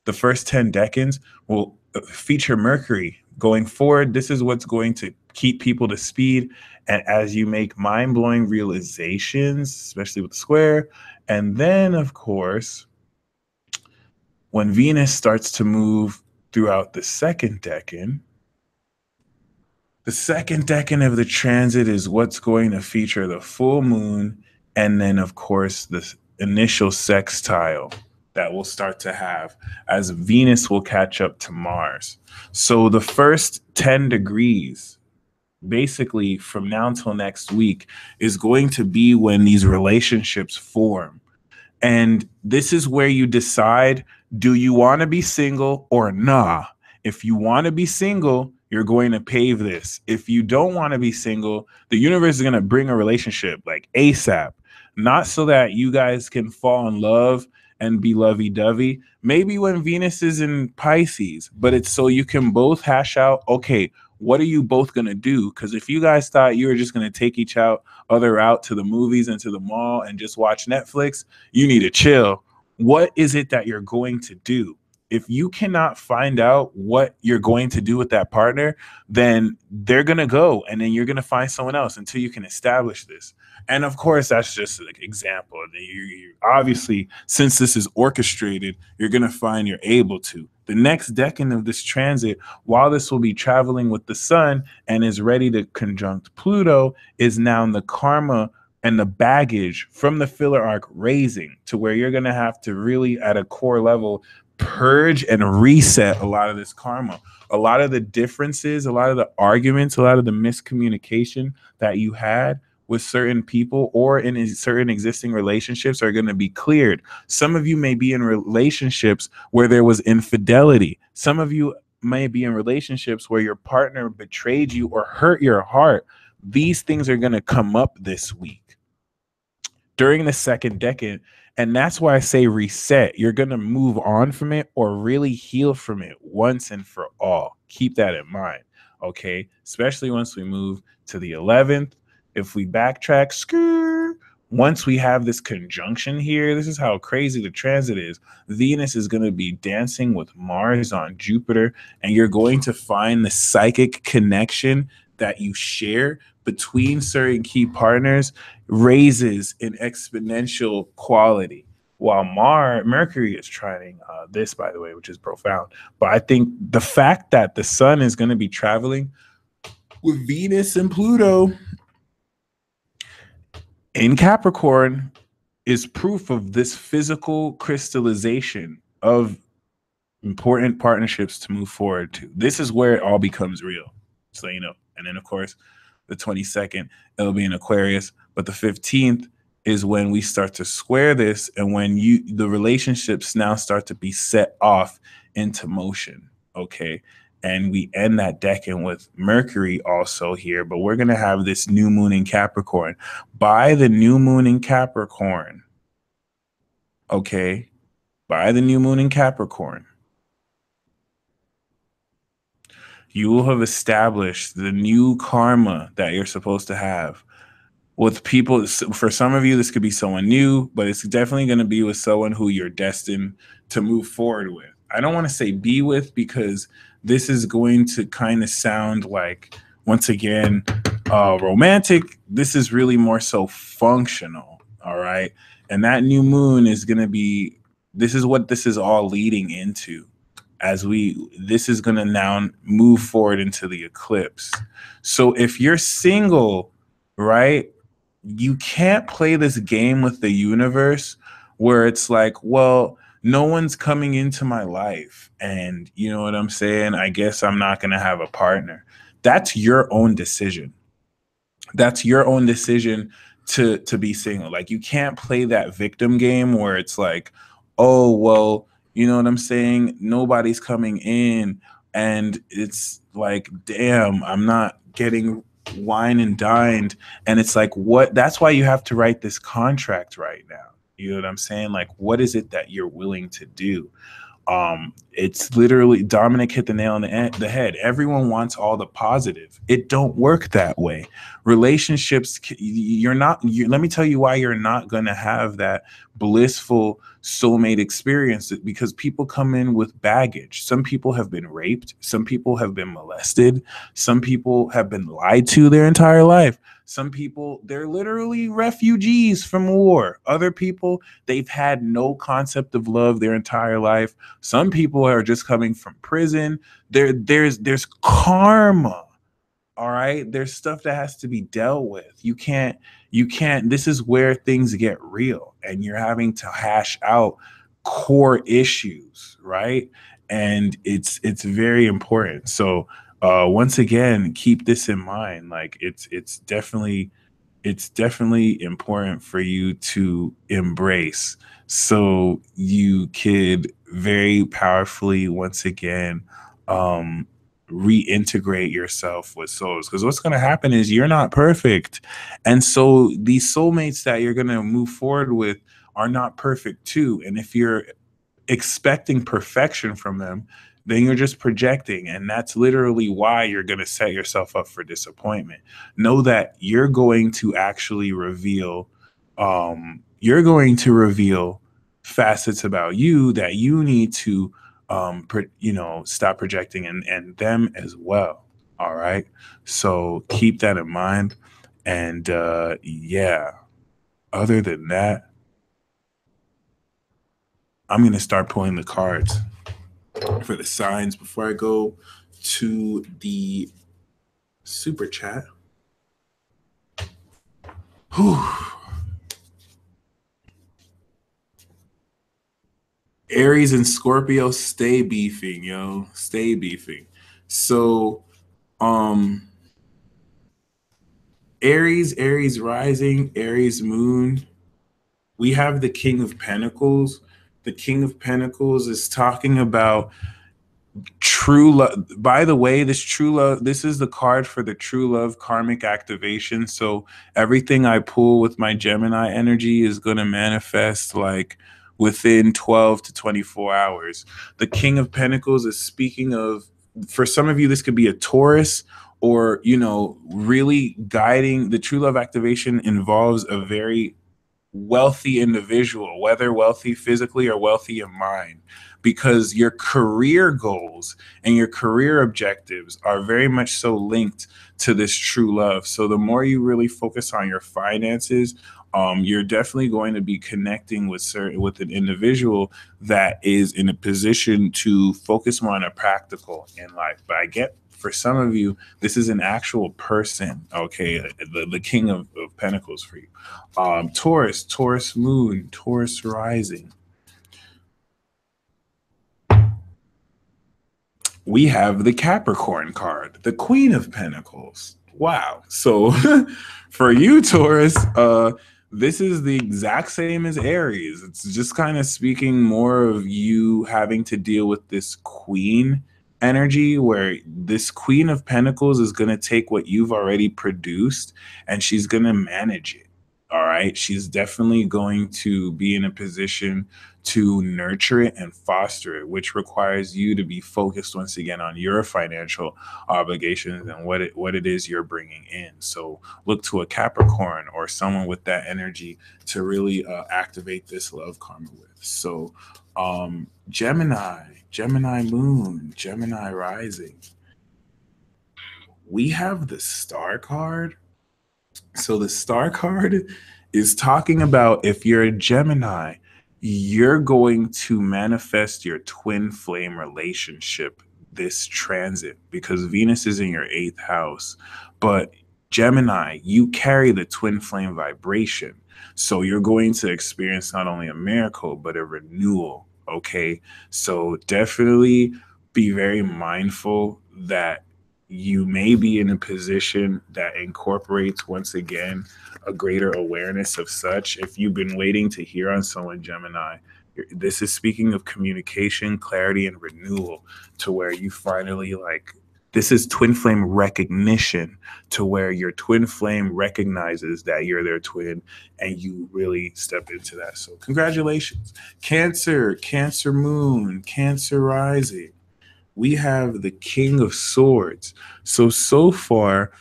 the first 10 decans will feature Mercury. Going forward, this is what's going to keep people to speed. And as you make mind-blowing realizations, especially with the square, and then, of course, when Venus starts to move throughout the second decan of the transit is what's going to feature the full moon, and then, of course, the initial sextile that we'll start to have as Venus will catch up to Mars. So the first 10 degrees, basically from now until next week, is going to be when these relationships form. And this is where you decide, do you want to be single or nah? If you want to be single, you're going to pave this. If you don't want to be single, the universe is going to bring a relationship like ASAP, not so that you guys can fall in love and be lovey-dovey. Maybe when Venus is in Pisces, but it's so you can both hash out, okay, what are you both going to do? Because if you guys thought you were just going to take each other out to the movies and to the mall and just watch Netflix, you need to chill. What is it that you're going to do? If you cannot find out what you're going to do with that partner, then they're going to go and then you're going to find someone else until you can establish this. And of course, that's just an example. You obviously, since this is orchestrated, you're going to find you're able to. The next decan of this transit, while this will be traveling with the sun and is ready to conjunct Pluto, is now in the karma and the baggage from the filler arc raising to where you're going to have to really, at a core level, purge and reset a lot of this karma. A lot of the differences, a lot of the arguments, a lot of the miscommunication that you had with certain people or in certain existing relationships are going to be cleared. Some of you may be in relationships where there was infidelity. Some of you may be in relationships where your partner betrayed you or hurt your heart. These things are going to come up this week during the second decade. And that's why I say reset. You're going to move on from it or really heal from it once and for all. Keep that in mind. Okay. Especially once we move to the 11th. If we backtrack, once we have this conjunction here, this is how crazy the transit is. Venus is going to be dancing with Mars on Jupiter, and you're going to find the psychic connection that you share between certain key partners raises in exponential quality. While Mercury is trining this, by the way, which is profound. But I think the fact that the sun is going to be traveling with Venus and Pluto in Capricorn is proof of this physical crystallization of important partnerships to move forward to. This is where it all becomes real. So, you know, and then of course, the 22nd, it'll be in Aquarius, but the 15th is when we start to square this, and when the relationships now start to be set off into motion. Okay. And we end that decan with Mercury also here, but we're going to have this new moon in Capricorn. By the new moon in Capricorn, okay, by the new moon in Capricorn, you will have established the new karma that you're supposed to have with people. For some of you, this could be someone new, but it's definitely going to be with someone who you're destined to move forward with. I don't want to say be with, because this is going to kind of sound like, once again, romantic. This is really more so functional. All right. And that new moon is going to be, this is what this is all leading into, as this is going to now move forward into the eclipse. So if you're single, right, you can't play this game with the universe where it's like, well, no one's coming into my life, and you know what I'm saying, I guess I'm not going to have a partner. That's your own decision. That's your own decision to be single. Like, you can't play that victim game where it's like, oh, well, you know what I'm saying, nobody's coming in, and it's like, damn, I'm not getting wine and dined. And it's like, what? That's why you have to write this contract right now. You know what I'm saying? Like, what is it that you're willing to do? It's literally, Dominic hit the nail on the head. Everyone wants all the positive. It don't work that way. Relationships, let me tell you why you're not going to have that blissful soulmate experience, because people come in with baggage. Some people have been raped. Some people have been molested. Some people have been lied to their entire life. Some people, they're literally refugees from war. Other people, they've had no concept of love their entire life. Some people are just coming from prison. There's karma. All right. There's stuff that has to be dealt with. You can't, this is where things get real, and you're having to hash out core issues, right? And it's very important. So once again, keep this in mind. Like, it's definitely important for you to embrace, so you could very powerfully, once again, reintegrate yourself with souls. Because what's going to happen is, you're not perfect, and so these soulmates that you're going to move forward with are not perfect too. And if you're expecting perfection from them, then you're just projecting. And that's literally why you're going to set yourself up for disappointment. Know that you're going to actually reveal, facets about you that you need to, stop projecting, and them as well. All right. So keep that in mind. And yeah, other than that, I'm going to start pulling the cards for the signs before I go to the super chat. Whew. Aries and Scorpio, stay beefing, yo. Stay beefing. So, Aries rising, Aries moon. We have the King of Pentacles. The King of Pentacles is talking about true love. By the way, this true love, this is the card for the true love karmic activation. So everything I pull with my Gemini energy is going to manifest like within 12 to 24 hours. The King of Pentacles is speaking of, for some of you, this could be a Taurus, or, really guiding. The true love activation involves a very wealthy individual, whether wealthy physically or wealthy in mind, because your career goals and your career objectives are very much so linked to this true love. So the more you really focus on your finances, you're definitely going to be connecting with an individual that is in a position to focus more on a practical in life. But I get, for some of you, this is an actual person, okay? The King of Pentacles for you. Taurus moon, Taurus rising. We have the Capricorn card, the Queen of Pentacles. Wow. So for you, Taurus, this is the exact same as Aries. It's just kind of speaking more of you having to deal with this queen energy, where this Queen of Pentacles is going to take what you've already produced and she's going to manage it. All right. She's definitely going to be in a position to nurture it and foster it, which requires you to be focused once again on your financial obligations and what it is you're bringing in. So look to a Capricorn or someone with that energy to really activate this love karma with. So Gemini moon, Gemini rising. We have the star card. So the star card is talking about, if you're a Gemini, you're going to manifest your twin flame relationship this transit, because Venus is in your eighth house. But Gemini, you carry the twin flame vibration. So you're going to experience not only a miracle, but a renewal. Okay. So definitely be very mindful that you may be in a position that incorporates, once again, a greater awareness of such. If you've been waiting to hear on someone, Gemini, this is speaking of communication, clarity, and renewal, to where you finally, like, this is twin flame recognition, to where your twin flame recognizes that you're their twin and you really step into that. So congratulations. Cancer moon, Cancer rising. We have the King of Swords. So far,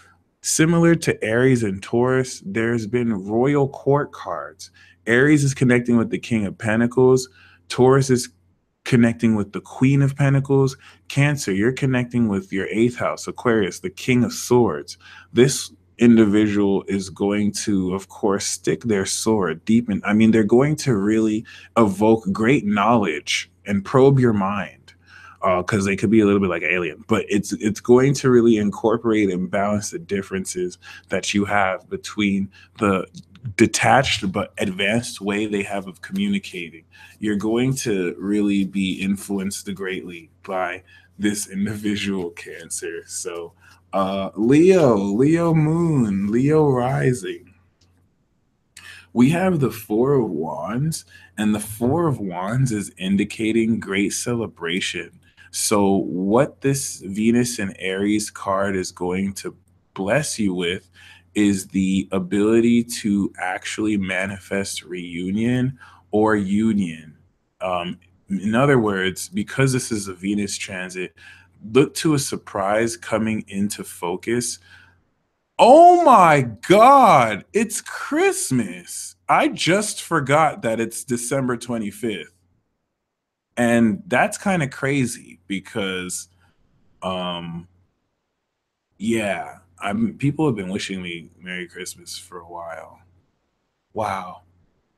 similar to Aries and Taurus, there's been royal court cards. Aries is connecting with the King of Pentacles. Taurus is connecting with the Queen of Pentacles. Cancer, you're connecting with your eighth house. Aquarius, the King of Swords. This individual is going to, of course, stick their sword deep in. I mean, they're going to really evoke great knowledge and probe your mind, because they could be a little bit like alien, but it's going to really incorporate and balance the differences that you have between the detached but advanced way they have of communicating. You're going to really be influenced greatly by this individual, Cancer. So Leo moon, Leo rising. We have the Four of Wands, and the Four of Wands is indicating great celebration. So, what this Venus and Aries card is going to bless you with is the ability to actually manifest reunion or union. In other words, because this is a Venus transit, look to a surprise coming into focus. Oh my God, it's Christmas. I just forgot that it's December 25th. And that's kind of crazy because yeah, people have been wishing me Merry Christmas for a while. Wow.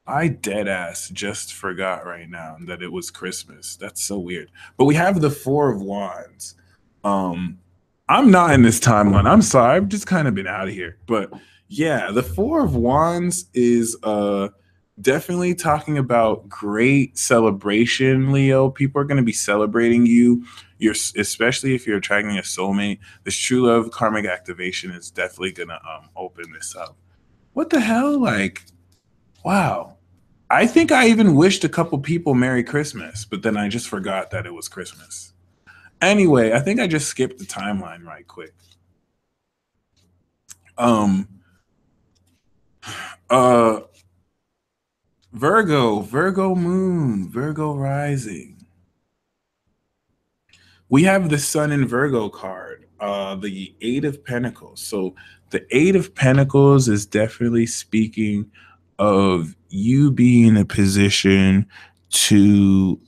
I dead ass just forgot right now that it was Christmas. That's so weird. But we have the Four of Wands. Um, I'm not in this timeline. I'm sorry. I've just kind of been out of here. But yeah, the Four of Wands is definitely talking about great celebration, Leo. People are going to be celebrating you. You're, especially if you're attracting a soulmate. This true love karmic activation is definitely going to open this up. What the hell? Like, wow. I think I even wished a couple people Merry Christmas, but then I just forgot that it was Christmas. Anyway, I think I just skipped the timeline right quick. Um uh Virgo moon, Virgo rising. We have the Sun in Virgo card, the Eight of Pentacles. So the Eight of Pentacles is definitely speaking of you being in a position to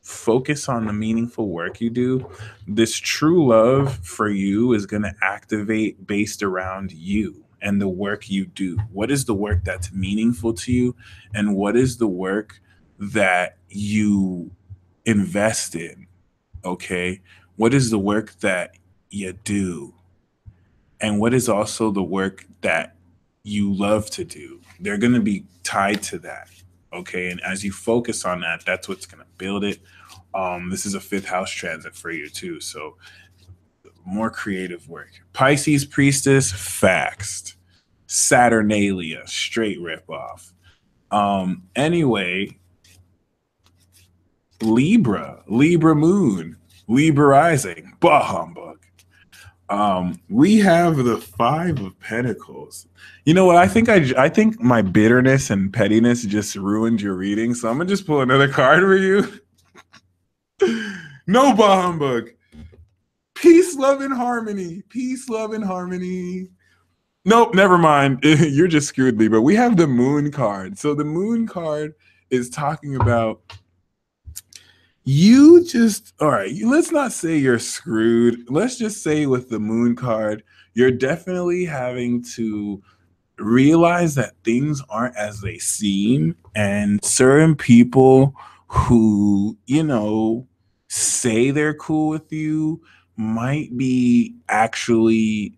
focus on the meaningful work you do. This true love for you is going to activate based around you and the work you do. What is the work that's meaningful to you? And what is the work that you invest in? Okay. What is the work that you do? And what is also the work that you love to do? They're going to be tied to that. Okay. And as you focus on that, that's what's going to build it. This is a fifth house transit for you too. So more creative work. Pisces priestess, faxed. Saturnalia, straight rip off. Anyway, Libra moon, Libra rising, bah humbug. We have the Five of Pentacles. You know what? I think my bitterness and pettiness just ruined your reading, so I'm gonna just pull another card for you. No bah humbug. Peace, love, and harmony. Peace, love, and harmony. Nope, never mind. You're just screwed, Libra. We have the Moon card. So the Moon card is talking about you just, all right, let's not say you're screwed. Let's just say with the Moon card, you're definitely having to realize that things aren't as they seem, and certain people who, you know, say they're cool with you might be actually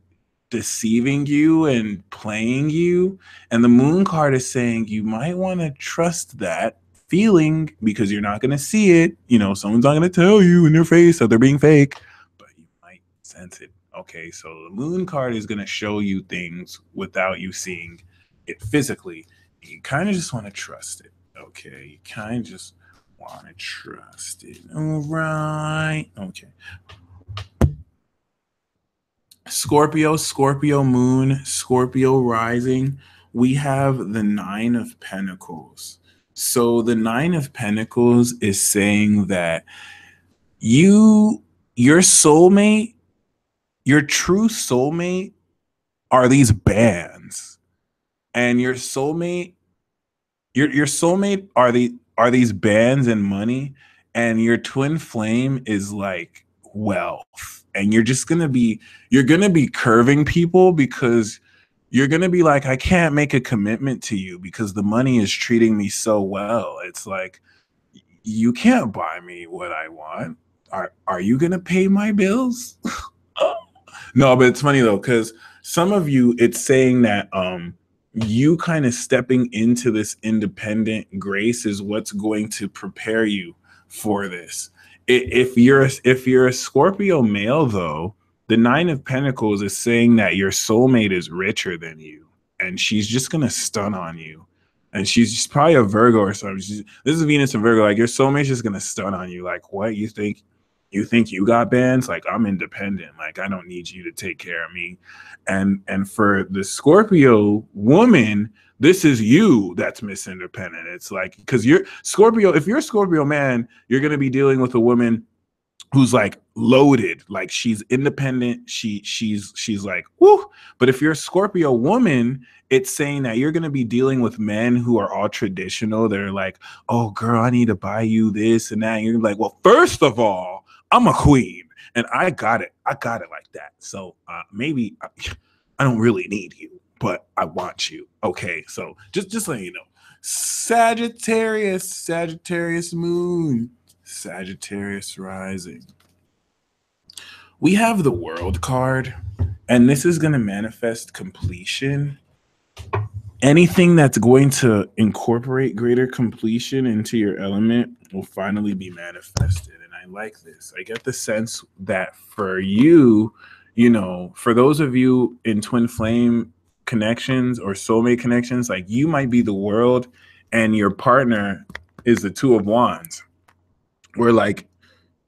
deceiving you and playing you. And the Moon card is saying you might want to trust that feeling because you're not going to see it. You know, someone's not going to tell you in your face that they're being fake, but you might sense it. Okay, so the Moon card is going to show you things without you seeing it physically. You kind of just want to trust it. Okay, you kind of just want to trust it. All right. Okay. Scorpio moon, Scorpio rising, we have the Nine of Pentacles. So the Nine of Pentacles is saying that your soulmate, your true soulmate are these bands. And your soulmate are these bands and money, and your twin flame is like wealth. And you're gonna be curving people because you're gonna be like, I can't make a commitment to you because the money is treating me so well. It's like you can't buy me what I want. Are you gonna pay my bills? No, but it's funny though, because some of you, it's saying that you kind of stepping into this independent grace is what's going to prepare you for this. If you're a Scorpio male though, the Nine of Pentacles is saying that your soulmate is richer than you, and she's just gonna stun on you. And she's probably a Virgo or something. This is Venus and Virgo. Like your soulmate's just gonna stun on you. Like, what you think? You think you got bands? Like I'm independent. Like I don't need you to take care of me. And for the Scorpio woman, this is you that's misindependent. It's like because you're Scorpio. If you're a Scorpio man, you're gonna be dealing with a woman who's like loaded, like she's independent, she's like whoo. But if you're a Scorpio woman, it's saying that you're going to be dealing with men who are all traditional. They're like, oh girl, I need to buy you this and that, and you're like, well, first of all, I'm a queen and I got it like that. So maybe I don't really need you, but I want you. Okay, so just letting you know, Sagittarius moon, Sagittarius rising. We have the World card, and this is going to manifest completion. Anything that's going to incorporate greater completion into your element will finally be manifested. And I like this. I get the sense that for you, you know, for those of you in twin flame connections or soulmate connections, like you might be the World and your partner is the Two of Wands. Where like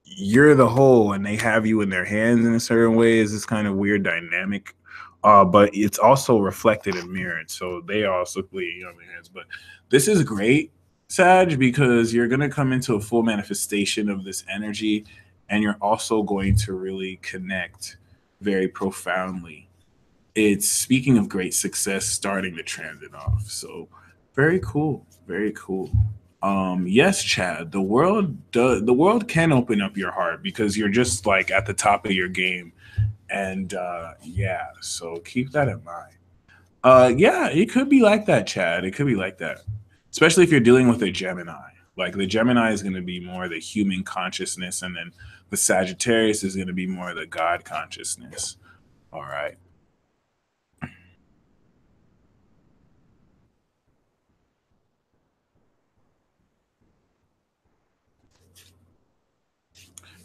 you're the whole and they have you in their hands in a certain way is this kind of weird dynamic. But it's also reflected and mirrored. So they are also bleeding on their hands. But this is great, Sag, because you're going to come into a full manifestation of this energy. And you're also going to really connect very profoundly. It's speaking of great success, starting to transit off. So very cool. Very cool. Yes, Chad, the world can open up your heart because you're just like at the top of your game. And yeah, so keep that in mind. Yeah, it could be like that, Chad. It could be like that. Especially if you're dealing with a Gemini. Like the Gemini is going to be more the human consciousness, and then the Sagittarius is going to be more the God consciousness. All right.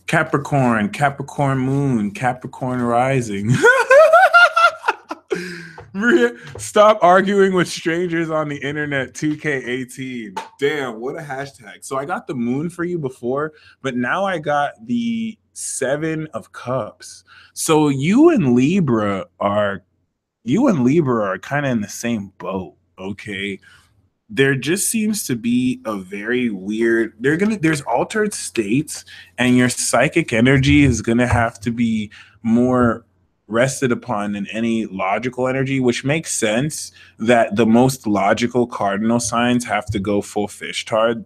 Capricorn moon, Capricorn rising. Stop arguing with strangers on the internet 2K18. Damn, what a hashtag. So I got the moon for you before, but now I got the 7 of Cups. So you and Libra are kind of in the same boat, okay? There just seems to be a very weird, there's altered states, and your psychic energy is gonna have to be more rested upon than any logical energy, which makes sense that the most logical cardinal signs have to go full fish tard.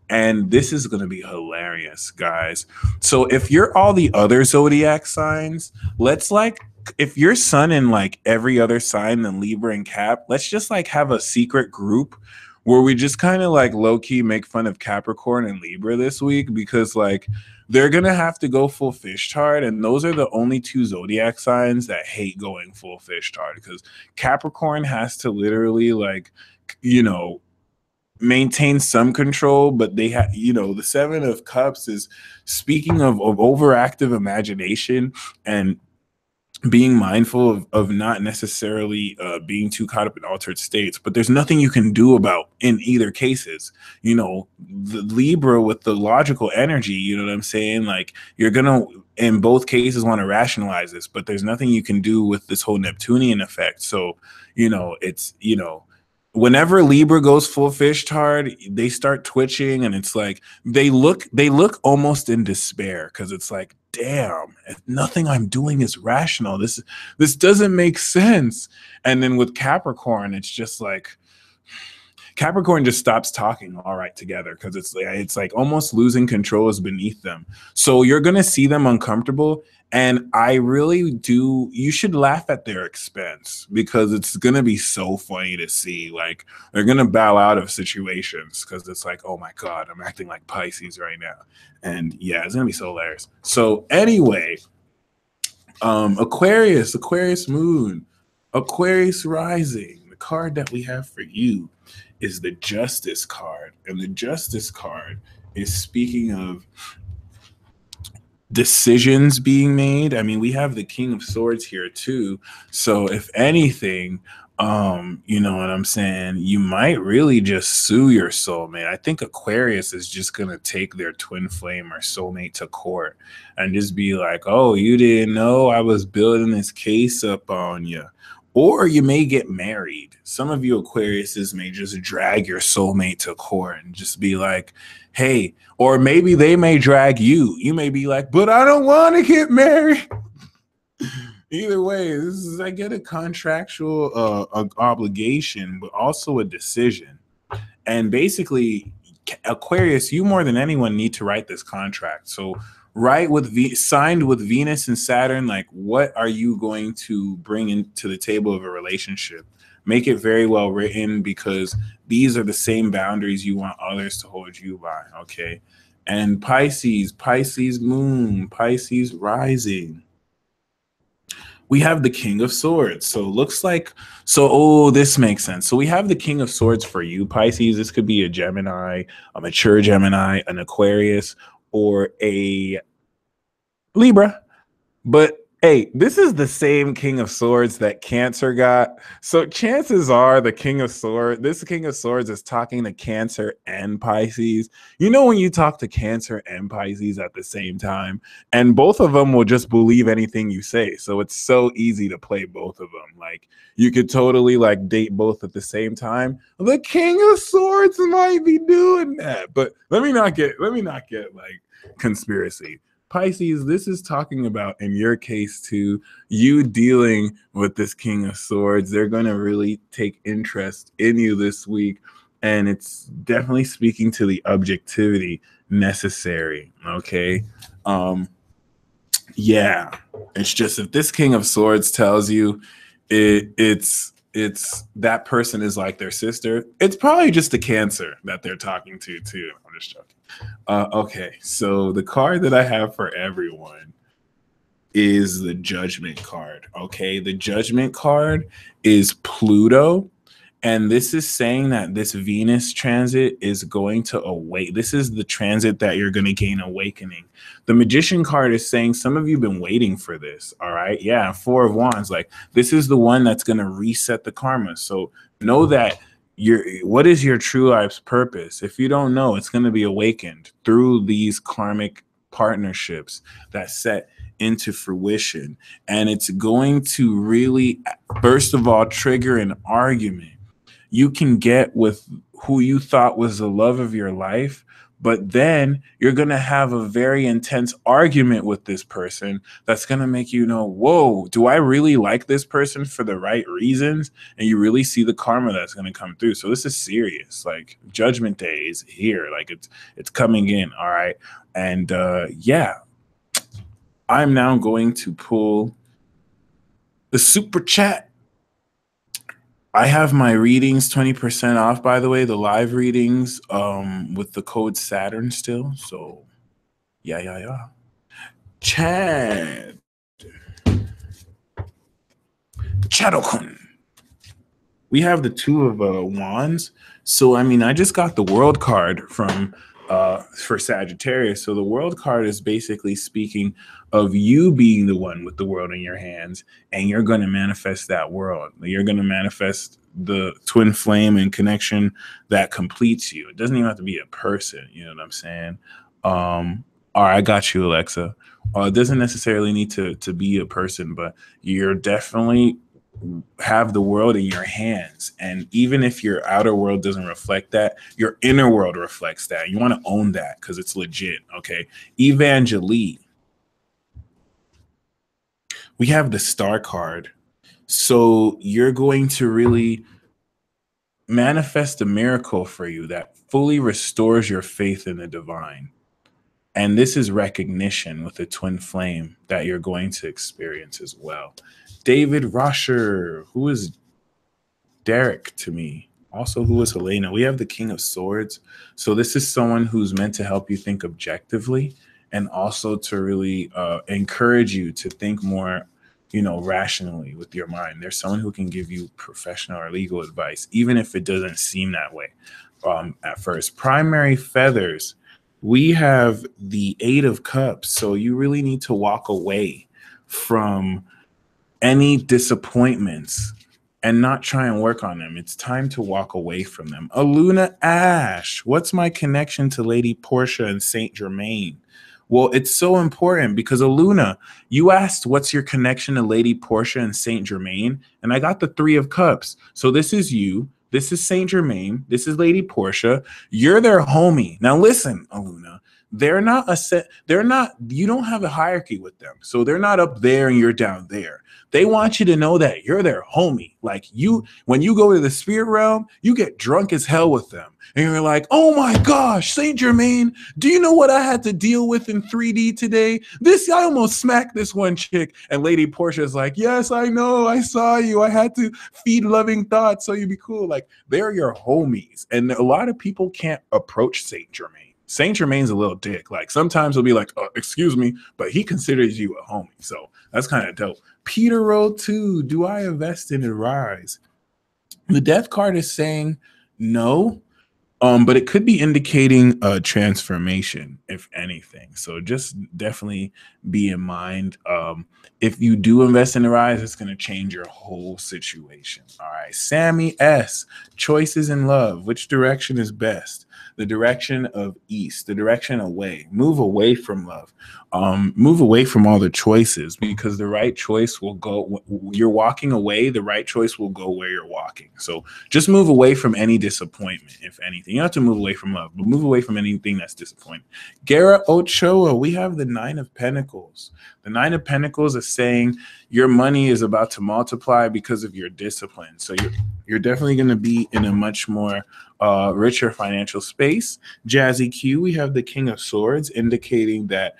And this is going to be hilarious, guys. So if you're all the other zodiac signs, let's like, if you're sun in like every other sign than Libra and Cap, let's just like have a secret group where we just kind of like low key make fun of Capricorn and Libra this week, because like they're going to have to go full fish tard. And those are the only 2 zodiac signs that hate going full fish tard, because Capricorn has to literally like, you know, maintain some control, but they have, you know, the 7 of Cups is speaking of overactive imagination and being mindful of not necessarily being too caught up in altered states. But there's nothing you can do about in either cases. You know, the Libra with the logical energy, you know what I'm saying? Like, you're gonna in both cases want to rationalize this, but there's nothing you can do with this whole Neptunian effect. So, you know, it's, you know, whenever Libra goes full fish tard, they start twitching, and it's like they look almost in despair, because it's like, damn, nothing I'm doing is rational. This doesn't make sense. And then with Capricorn, it's just like Capricorn just stops talking all right together, because it's like almost losing control is beneath them. So you're gonna see them uncomfortable. And I really do, you should laugh at their expense, because it's going to be so funny to see. Like, they're going to bow out of situations because it's like, oh my God, I'm acting like Pisces right now. And yeah, it's going to be so hilarious. So anyway, Aquarius moon, Aquarius rising. The card that we have for you is the Justice card. And the Justice card is speaking of decisions being made. I mean, we have the King of Swords here too. So if anything, you know what I'm saying, you might really just sue your soulmate. I think Aquarius is just gonna take their twin flame or soulmate to court and just be like, oh, you didn't know I was building this case up on you. Or you may get married. Some of you Aquariuses may just drag your soulmate to court and just be like, hey, or maybe they may drag you. You may be like, but I don't want to get married. Either way, this is, I get a contractual obligation, but also a decision. And basically, Aquarius, you more than anyone need to write this contract. So signed with Venus and Saturn, like, what are you going to bring into the table of a relationship? Make it very well written, because these are the same boundaries you want others to hold you by, okay? And Pisces moon, Pisces rising. We have the King of Swords. So looks like, oh, this makes sense. So we have the King of Swords for you, Pisces. This could be a Gemini, a mature Gemini, an Aquarius, or a Libra. But hey, this is the same King of Swords that Cancer got. So chances are this King of Swords is talking to Cancer and Pisces. You know, when you talk to Cancer and Pisces at the same time, and both of them will just believe anything you say. So it's so easy to play both of them. Like, you could totally like date both at the same time. The King of Swords might be doing that. But let me not get like conspiracy. Pisces, this is talking about, in your case too, you dealing with this King of Swords. They're going to really take interest in you this week, and it's definitely speaking to the objectivity necessary, okay? Yeah, it's just, if this King of Swords tells you it's that person is like their sister, it's probably just a Cancer that they're talking to too. I'm just joking. Okay, so the card that I have for everyone is the Judgment card. Okay, the Judgment card is Pluto, And this is saying that this Venus transit is going to awake. This is the transit that you're going to gain awakening. The Magician card is saying some of you have been waiting for this. All right. Yeah. Four of Wands. Like, this is the one that's going to reset the karma. So know that what is your true life's purpose? If you don't know, it's going to be awakened through these karmic partnerships that set into fruition. And it's going to really, first of all, trigger an argument you can get with who you thought was the love of your life, but then you're going to have a very intense argument with this person that's going to make you know, whoa, do I really like this person for the right reasons? And you really see the karma that's going to come through. So this is serious. Like, Judgment Day is here. Like, it's coming in. All right. And yeah, I'm now going to pull the super chat. I have my readings 20% off, by the way, the live readings with the code Saturn still. So yeah. Chad. Chadokun. We have the Two of Wands. So, I mean, I just got the World card from for Sagittarius. So the World card is basically speaking of you being the one with the world in your hands, and you're going to manifest that world. You're going to manifest the twin flame and connection that completes you. It doesn't even have to be a person. You know what I'm saying? All right, I got you, Alexa. It doesn't necessarily need to be a person, but you're definitely have the world in your hands. And even if your outer world doesn't reflect that, your inner world reflects that. You want to own that because it's legit. Okay. Evangeline. We have the Star card. So you're going to really manifest a miracle for you that fully restores your faith in the divine. And this is recognition with the twin flame that you're going to experience as well. David Rosher, who is Derek to me, also who is Helena. We have the King of Swords. So this is someone who's meant to help you think objectively and also to really encourage you to think more, rationally with your mind. There's someone who can give you professional or legal advice, even if it doesn't seem that way at first. Primary feathers. We have the Eight of Cups. So you really need to walk away from any disappointments and not try and work on them. It's time to walk away from them. Aluna Ash, what's my connection to Lady Portia and Saint Germain? Well, it's so important because Aluna, you asked what's your connection to Lady Portia and Saint Germain, and I got the Three of Cups. So this is you. This is Saint Germain. This is Lady Portia. You're their homie. Now listen, Aluna. They're not you don't have a hierarchy with them. So they're not up there and you're down there. They want you to know that you're their homie. Like when you go to the spirit realm, you get drunk as hell with them. And you're like, oh my gosh, Saint Germain, do you know what I had to deal with in 3D today? I almost smacked this one chick. And Lady Portia is like, yes, I know. I saw you. I had to feed loving thoughts so you'd be cool. Like, they're your homies. And a lot of people can't approach Saint Germain. Saint Germain's a little dick. Like, sometimes he'll be like, oh, excuse me, but he considers you a homie. So that's kind of dope. Peter Road 2, do I invest in Arise? The Death card is saying no, but it could be indicating a transformation, if anything. So just definitely be in mind. If you do invest in Arise, it's going to change your whole situation. All right. Sammy S. Choices in love. Which direction is best? The direction of east, the direction away. Move away from love. Move away from all the choices, because the right choice will go. You're walking away. The right choice will go where you're walking. So just move away from any disappointment, if anything. You don't have to move away from love, but move away from anything that's disappointing. Gara Ochoa, we have the Nine of Pentacles. The Nine of Pentacles is saying your money is about to multiply because of your discipline. So you're definitely going to be in a much more richer financial space. Jazzy Q, we have the King of Swords, indicating that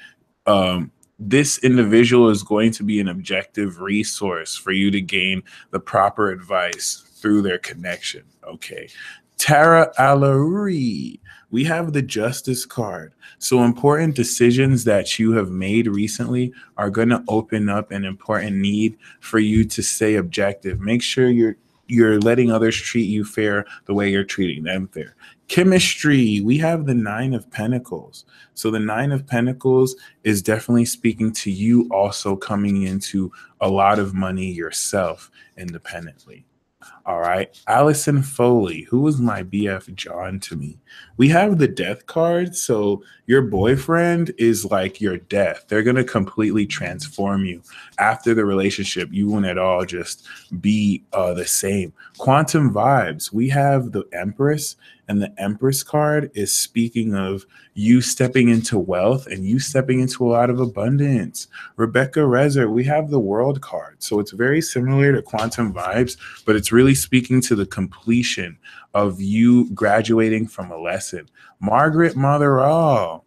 this individual is going to be an objective resource for you to gain the proper advice through their connection. Okay. Tara Alari, we have the Justice card. So important decisions that you have made recently are going to open up an important need for you to stay objective. Make sure you're you're letting others treat you fair the way you're treating them fair. Chemistry, we have the Nine of Pentacles. So the Nine of Pentacles is definitely speaking to you also coming into a lot of money yourself independently. All right. Allison Foley, who was my BF John to me. We have the death card. So your boyfriend is like your death. They're going to completely transform you. After the relationship, you won't at all just be the same. Quantum vibes. We have the Empress, and the Empress card is speaking of you stepping into wealth and you stepping into a lot of abundance. Rebecca Rezer, we have the World card. So it's very similar to Quantum vibes, but it's really speaking to the completion of you graduating from a lesson. Margaret Motherall,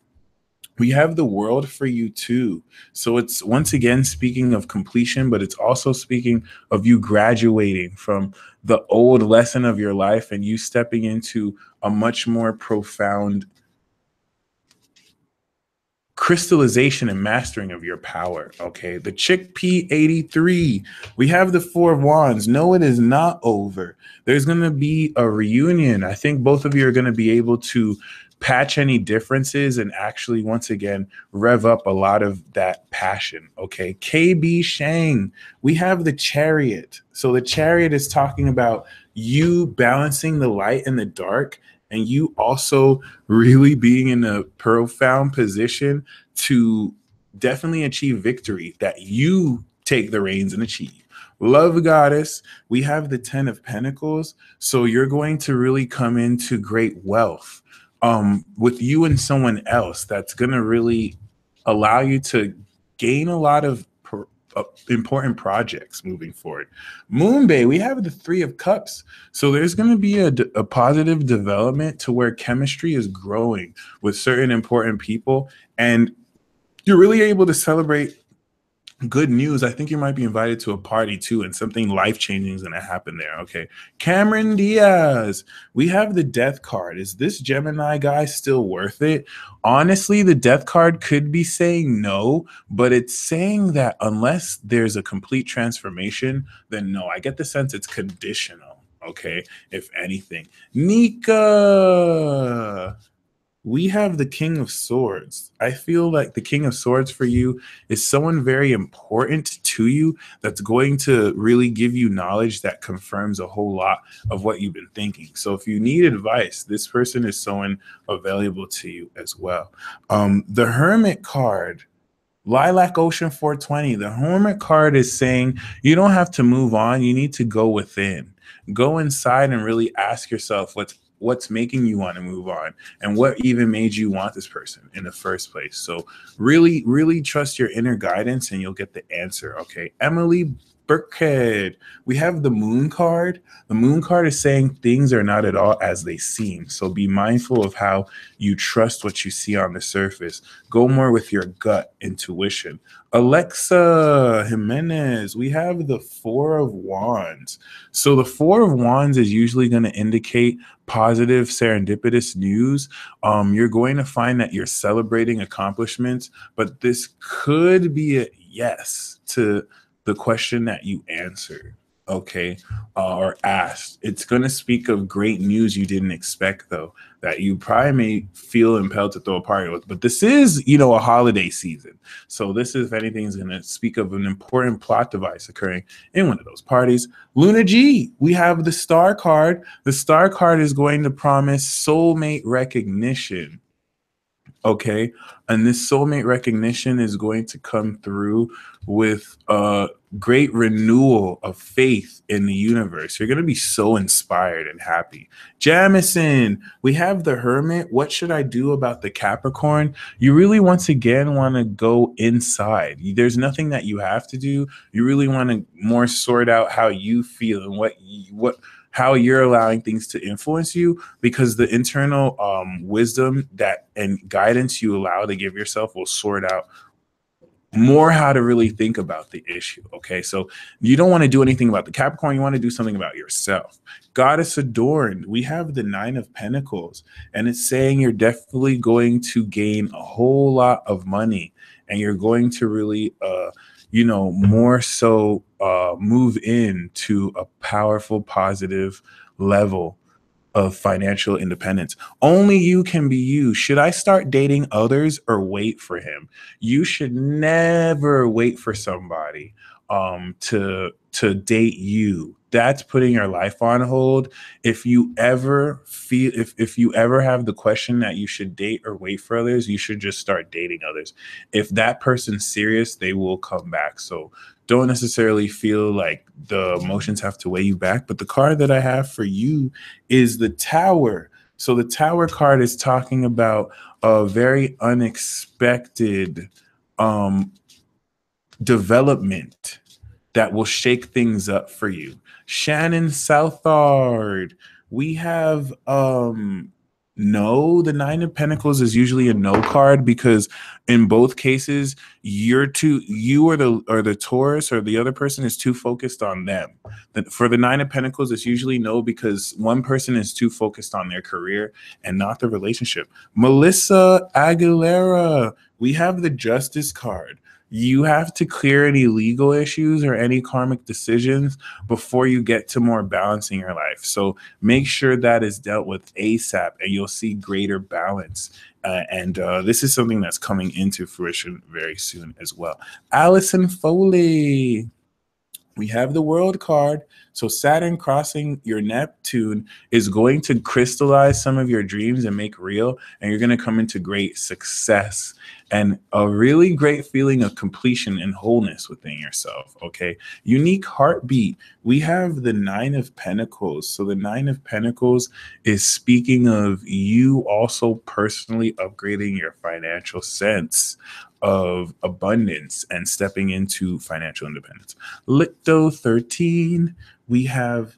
we have the World for you too. So it's once again speaking of completion, but it's also speaking of you graduating from the old lesson of your life and you stepping into a much more profound crystallization and mastering of your power. Okay. The Chickpea 83, we have the Four of Wands. No, it is not over. There's going to be a reunion. I think both of you are going to be able to patch any differences and actually once again rev up a lot of that passion. Okay. KB Shang, we have the Chariot. So the Chariot is talking about you balancing the light and the dark, and you also really being in a profound position to definitely achieve victory that you take the reins and achieve. Love Goddess, we have the 10 of Pentacles. So you're going to really come into great wealth with you and someone else. That's going to really allow you to gain a lot of important projects moving forward. Moonbay, we have the Three of Cups. So there's going to be a positive development to where chemistry is growing with certain important people, and you're really able to celebrate good news. I think you might be invited to a party too, and something life-changing is going to happen there. Okay. Cameron Diaz, we have the Death card. Is this Gemini guy still worth it? Honestly, the Death card could be saying no, but it's saying that unless there's a complete transformation, then no. I get the sense it's conditional. Okay. If anything. Nika, we have the King of Swords. I feel like the King of Swords for you is someone very important to you that's going to really give you knowledge that confirms a whole lot of what you've been thinking. So if you need advice, this person is someone available to you as well. The Hermit card, Lilac Ocean 420, the Hermit card is saying you don't have to move on. You need to go within. Go inside and really ask yourself what's making you want to move on and what even made you want this person in the first place. So really, really trust your inner guidance and you'll get the answer. Okay. Emily Burkhead, we have the Moon card. The Moon card is saying things are not at all as they seem. So be mindful of how you trust what you see on the surface. Go more with your gut intuition. Alexa Jimenez, we have the Four of Wands. So the Four of Wands is usually going to indicate positive serendipitous news. You're going to find that you're celebrating accomplishments, but this could be a yes to the question that you answered, okay, or asked. It's going to speak of great news you didn't expect, though, that you probably may feel impelled to throw a party with. But this is, a holiday season. So this, if anything, is going to speak of an important plot device occurring in one of those parties. Luna G, we have the Star card. The Star card is going to promise soulmate recognition. Okay. And this soulmate recognition is going to come through with a great renewal of faith in the universe. You're going to be so inspired and happy. Jamison, we have the Hermit. What should I do about the Capricorn? You really, once again, want to go inside. There's nothing that you have to do. You really want to more sort out how you feel and how you're allowing things to influence you, because the internal wisdom and guidance you allow to give yourself will sort out more how to really think about the issue. Okay, so you don't want to do anything about the Capricorn. You want to do something about yourself. Goddess Adorned, we have the Nine of Pentacles, and it's saying you're definitely going to gain a whole lot of money, and you're going to really, more so move into a powerful, positive level of financial independence. Only you can be you. Should I start dating others or wait for him? You should never wait for somebody to date you. That's putting your life on hold. If you ever feel if you ever have the question that you should date or wait for others, you should just start dating others. If that person's serious, they will come back. So don't necessarily feel like the emotions have to weigh you back. But the card that I have for you is the Tower. So the Tower card is talking about a very unexpected um, development that will shake things up for you. Shannon Southard, we have no, the Nine of Pentacles is usually a no card because in both cases you or the Taurus or the other person is too focused on them. For the Nine of Pentacles, it's usually no because one person is too focused on their career and not the relationship. Melissa Aguilera, we have the Justice card. You have to clear any legal issues or any karmic decisions before you get to more balance in your life. So make sure that is dealt with ASAP and you'll see greater balance. And this is something that's coming into fruition very soon as well. Allison Foley. We have the World card. So Saturn crossing your Neptune is going to crystallize some of your dreams and make real, and you're going to come into great success and a really great feeling of completion and wholeness within yourself. Okay. Unique heartbeat. We have the Nine of Pentacles. So the Nine of Pentacles is speaking of you also personally upgrading your financial sense of abundance and stepping into financial independence. Litto 13, we have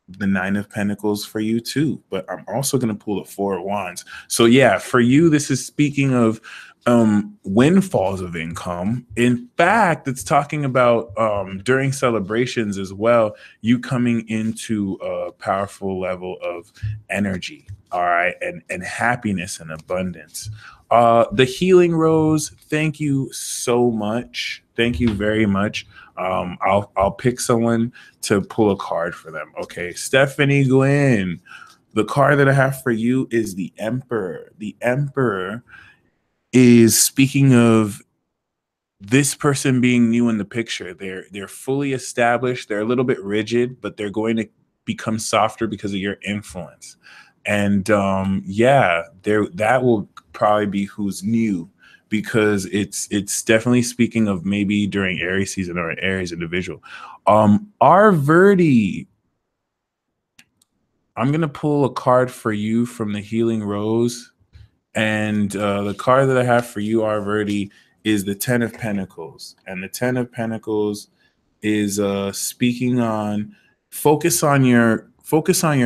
the Nine of Pentacles for you too, but I'm also going to pull the Four of Wands. So yeah, for you, this is speaking of windfalls of income. In fact, it's talking about during celebrations as well, you coming into a powerful level of energy, all right, and happiness and abundance. The Healing Rose, thank you so much. Thank you very much. I'll pick someone to pull a card for them. Okay, Stephanie Glenn, the card that I have for you is the Emperor. The Emperor is speaking of this person being new in the picture. They're fully established. They're a little bit rigid, but they're going to become softer because of your influence. And yeah, that will probably be who's new, because it's definitely speaking of maybe during Aries season or an Aries individual. R Verdi, I'm gonna pull a card for you from the Healing Rose. And the card that I have for you, R Verdi, is the Ten of Pentacles. And the Ten of Pentacles is speaking on focus on your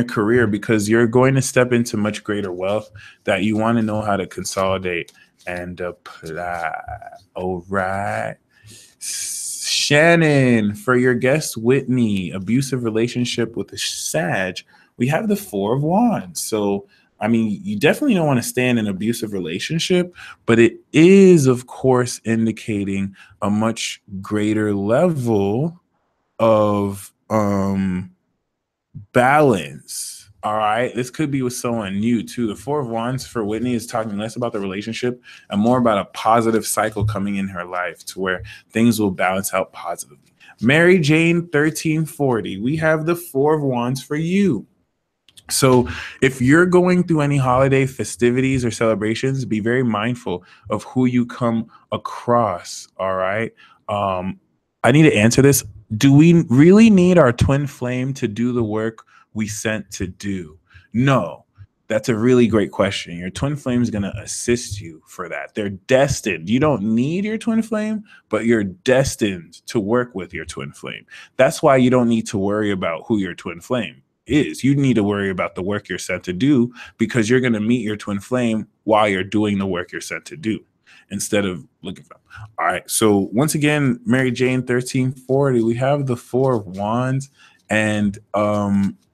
career, because you're going to step into much greater wealth that you want to know how to consolidate and apply. All right. Shannon, for your guest Whitney, abusive relationship with a Sag, we have the Four of Wands. So I mean, you definitely don't want to stay in an abusive relationship, but it is, of course, indicating a much greater level of balance. All right. This could be with someone new too. The Four of Wands for Whitney is talking less about the relationship and more about a positive cycle coming in her life to where things will balance out positively. Mary Jane 1340, we have the Four of Wands for you. So if you're going through any holiday festivities or celebrations, be very mindful of who you come across. All right. I need to answer this. Do we really need our twin flame to do the work we sent to do? No. That's a really great question. Your twin flame is going to assist you for that. They're destined. You don't need your twin flame, but you're destined to work with your twin flame. That's why you don't need to worry about who your twin flame is. You need to worry about the work you're sent to do, because you're going to meet your twin flame while you're doing the work you're sent to do instead of looking for them. All right. So once again, Mary Jane 1340, we have the Four of Wands, and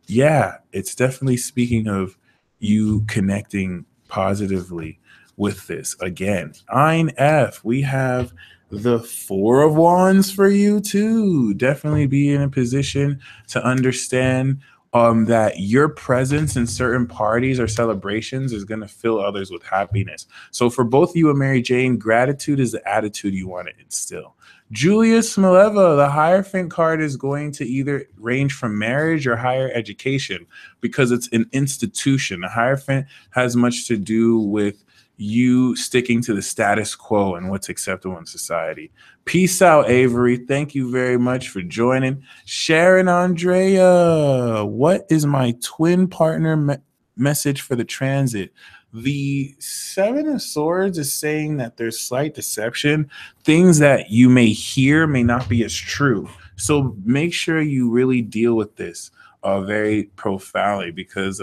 yeah, it's definitely speaking of you connecting positively with this. Again, Ein F, we have the Four of Wands for you too. Definitely be in a position to understand that your presence in certain parties or celebrations is going to fill others with happiness. So for both you and Mary Jane, gratitude is the attitude you want to instill. Julius Smileva, the Hierophant card is going to either range from marriage or higher education because it's an institution. The Hierophant has much to do with you sticking to the status quo and what's acceptable in society. Peace out, Avery. Thank you very much for joining. Sharon Andrea, what is my twin partner message for the transit? The Seven of Swords is saying that there's slight deception. Things that you may hear may not be as true. So make sure you really deal with this very profoundly because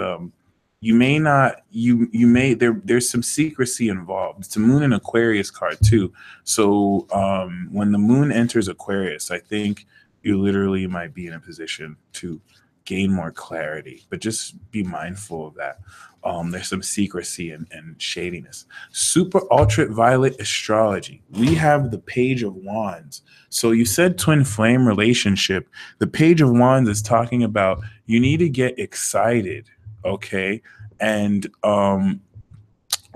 you may not you may there's some secrecy involved. It's a moon and Aquarius card too. So when the moon enters Aquarius, I think you literally might be in a position to gain more clarity, but just be mindful of that. There's some secrecy and shadiness. Super ultraviolet astrology. We have the Page of Wands. So you said twin flame relationship. The Page of Wands is talking about you need to get excited, okay? And oh,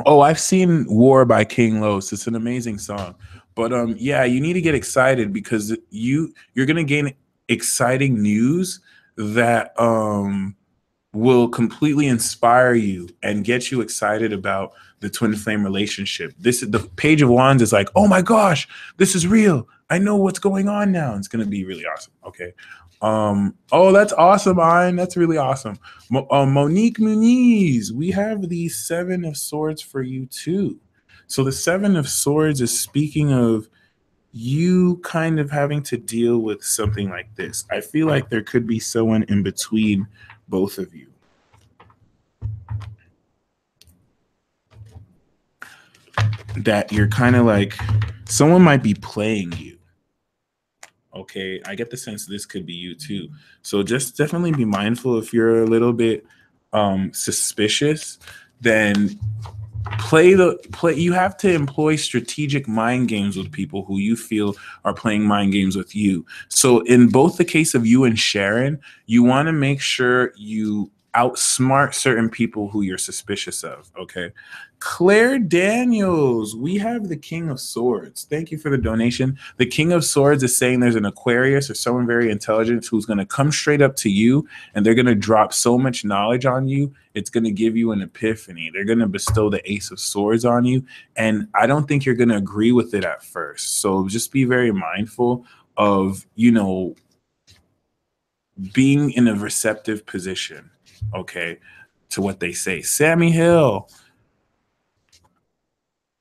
I've seen War by King Los. It's an amazing song. But yeah, you need to get excited because you're gonna gain exciting news that will completely inspire you and get you excited about the twin flame relationship. This is the Page of Wands is like, oh my gosh, this is real. I know what's going on now. It's gonna be really awesome. Okay. Oh, that's awesome, Ein. That's really awesome. Monique Muniz, we have the Seven of Swords for you too. So the Seven of Swords is speaking of you kind of having to deal with something like this. I feel like there could be someone in between both of you. That you're kind of like, someone might be playing you. Okay, I get the sense this could be you too. So just definitely be mindful if you're a little bit suspicious, then play you have to employ strategic mind games with people who you feel are playing mind games with you. So in both the case of you and Sharon, you want to make sure you outsmart certain people who you're suspicious of. Okay. Claire Daniels, we have the King of Swords. Thank you for the donation. The King of Swords is saying there's an Aquarius or someone very intelligent who's going to come straight up to you and they're going to drop so much knowledge on you. It's going to give you an epiphany. They're going to bestow the Ace of Swords on you. And I don't think you're going to agree with it at first. So just be very mindful of, being in a receptive position, okay, to what they say. Sammy Hill.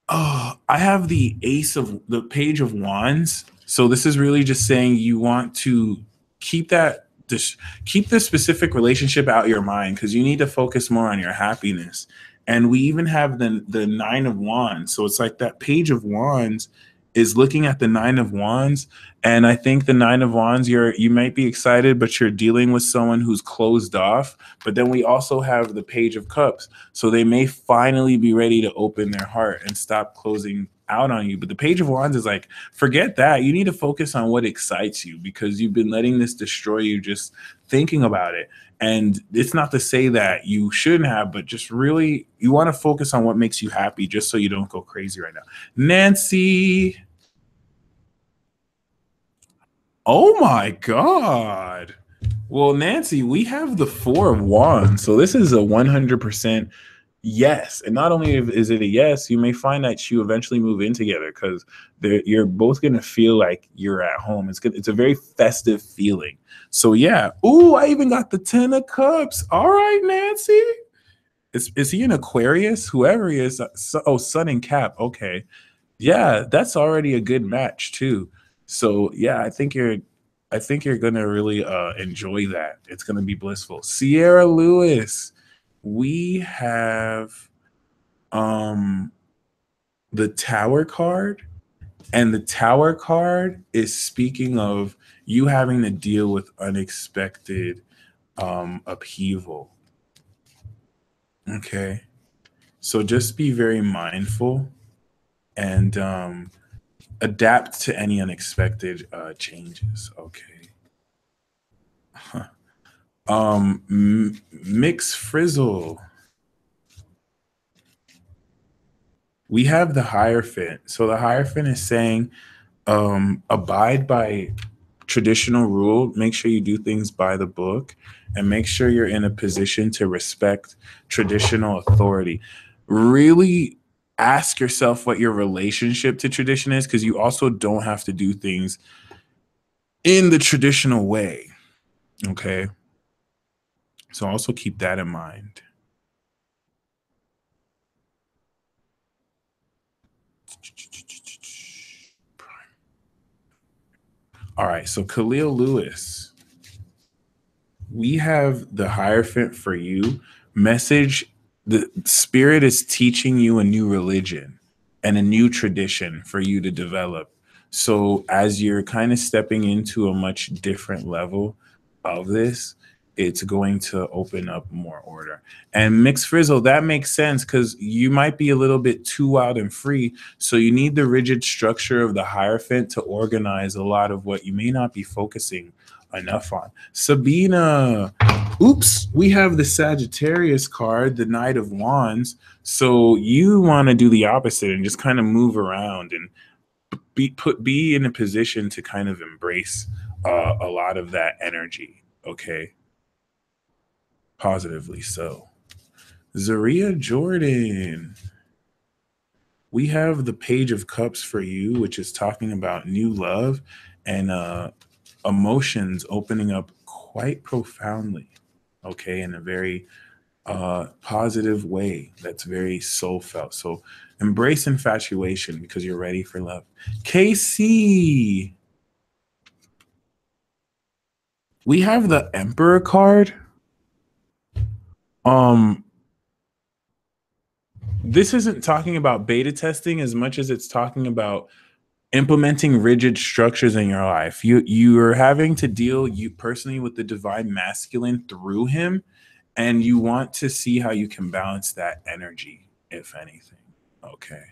Oh, I have the Page of Wands. So this is really just saying you want to keep keep this specific relationship out of your mind because you need to focus more on your happiness. And we even have the Nine of Wands. So it's like that Page of Wands is looking at the Nine of Wands. And I think the Nine of Wands, you might be excited, but you're dealing with someone who's closed off. But then we also have the Page of Cups. So they may finally be ready to open their heart and stop closing out on you. But the Page of Wands is like, forget that. You need to focus on what excites you because you've been letting this destroy you just thinking about it. And it's not to say that you shouldn't have, but just really, you want to focus on what makes you happy just so you don't go crazy right now. Nancy. Oh my God. Well, Nancy, we have the Four of Wands. So this is a 100% yes. And not only is it a yes, you may find that you eventually move in together because you're both going to feel like you're at home. It's good. It's a very festive feeling. So yeah. Ooh, I even got the Ten of Cups. All right, Nancy. Is he an Aquarius? Whoever he is. Sun and Cap. Okay. Yeah, that's already a good match too. So yeah, I think you're gonna really enjoy that. It's gonna be blissful. Sierra Lewis, we have the Tower card, and the Tower card is speaking of you having to deal with unexpected upheaval. Okay, so just be very mindful and adapt to any unexpected changes. Okay. Mix frizzle. We have the Hierophant. So the Hierophant is saying, abide by traditional rule. Make sure you do things by the book, and make sure you're in a position to respect traditional authority. Really ask yourself what your relationship to tradition is, because you also don't have to do things in the traditional way. Okay. So also keep that in mind. All right. So Khalil Lewis, we have the Hierophant for you. Message: the spirit is teaching you a new religion and a new tradition for you to develop. So as you're kind of stepping into a much different level of this, it's going to open up more order. And mixed frizzle, that makes sense, because you might be a little bit too wild and free. So you need the rigid structure of the Hierophant to organize a lot of what you may not be focusing enough on. Sabina, oops, we have the Sagittarius card, the Knight of Wands. So you want to do the opposite and just kind of move around and be in a position to kind of embrace a lot of that energy. Okay, positively so. Zaria Jordan, we have the Page of Cups for you, which is talking about new love and emotions opening up quite profoundly, okay, in a very positive way that's very soul felt. So embrace infatuation because you're ready for love. KC, we have the Emperor card. This isn't talking about beta testing as much as it's talking about implementing rigid structures in your life. You're having to deal you personally with the divine masculine through him, and you want to see how you can balance that energy, if anything. Okay.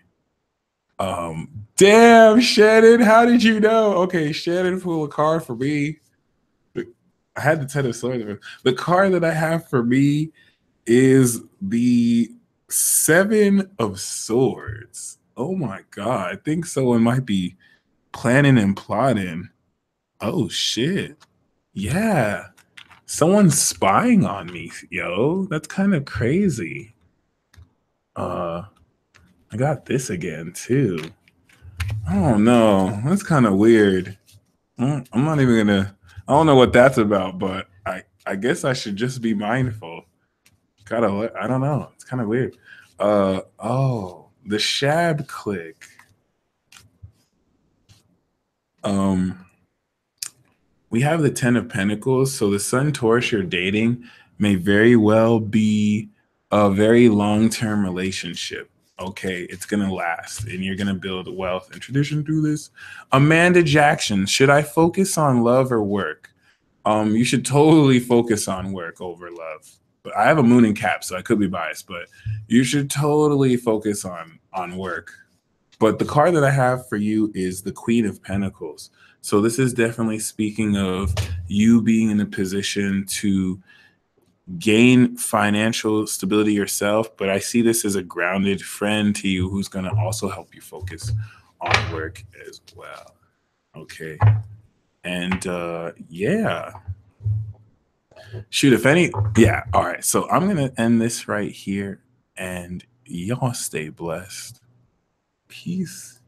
Damn, Shannon, how did you know? Okay, Shannon pulled a card for me. I had the Ten of Swords. The card that I have for me is the Seven of Swords. Oh my God. I think someone might be planning and plotting. Oh shit. Yeah. Someone's spying on me, yo. That's kind of crazy. I got this again too. Oh no, that's kind of weird. I'm not even gonna. I don't know what that's about, but I guess I should just be mindful. Gotta. I don't know. It's kind of weird. Oh, the Shab click. We have the Ten of Pentacles. So the Sun Taurus you're dating may very well be a very long-term relationship. Okay, it's gonna last, and you're gonna build wealth and tradition through this. Amanda Jackson, should I focus on love or work? You should totally focus on work over love. But I have a moon in Cap, so I could be biased, but you should totally focus on work. But the card that I have for you is the Queen of Pentacles. So this is definitely speaking of you being in a position to gain financial stability yourself, but I see this as a grounded friend to you who's going to also help you focus on work as well. Okay. And yeah. Shoot, if any, yeah. All right. So I'm going to end this right here, and y'all stay blessed. Peace.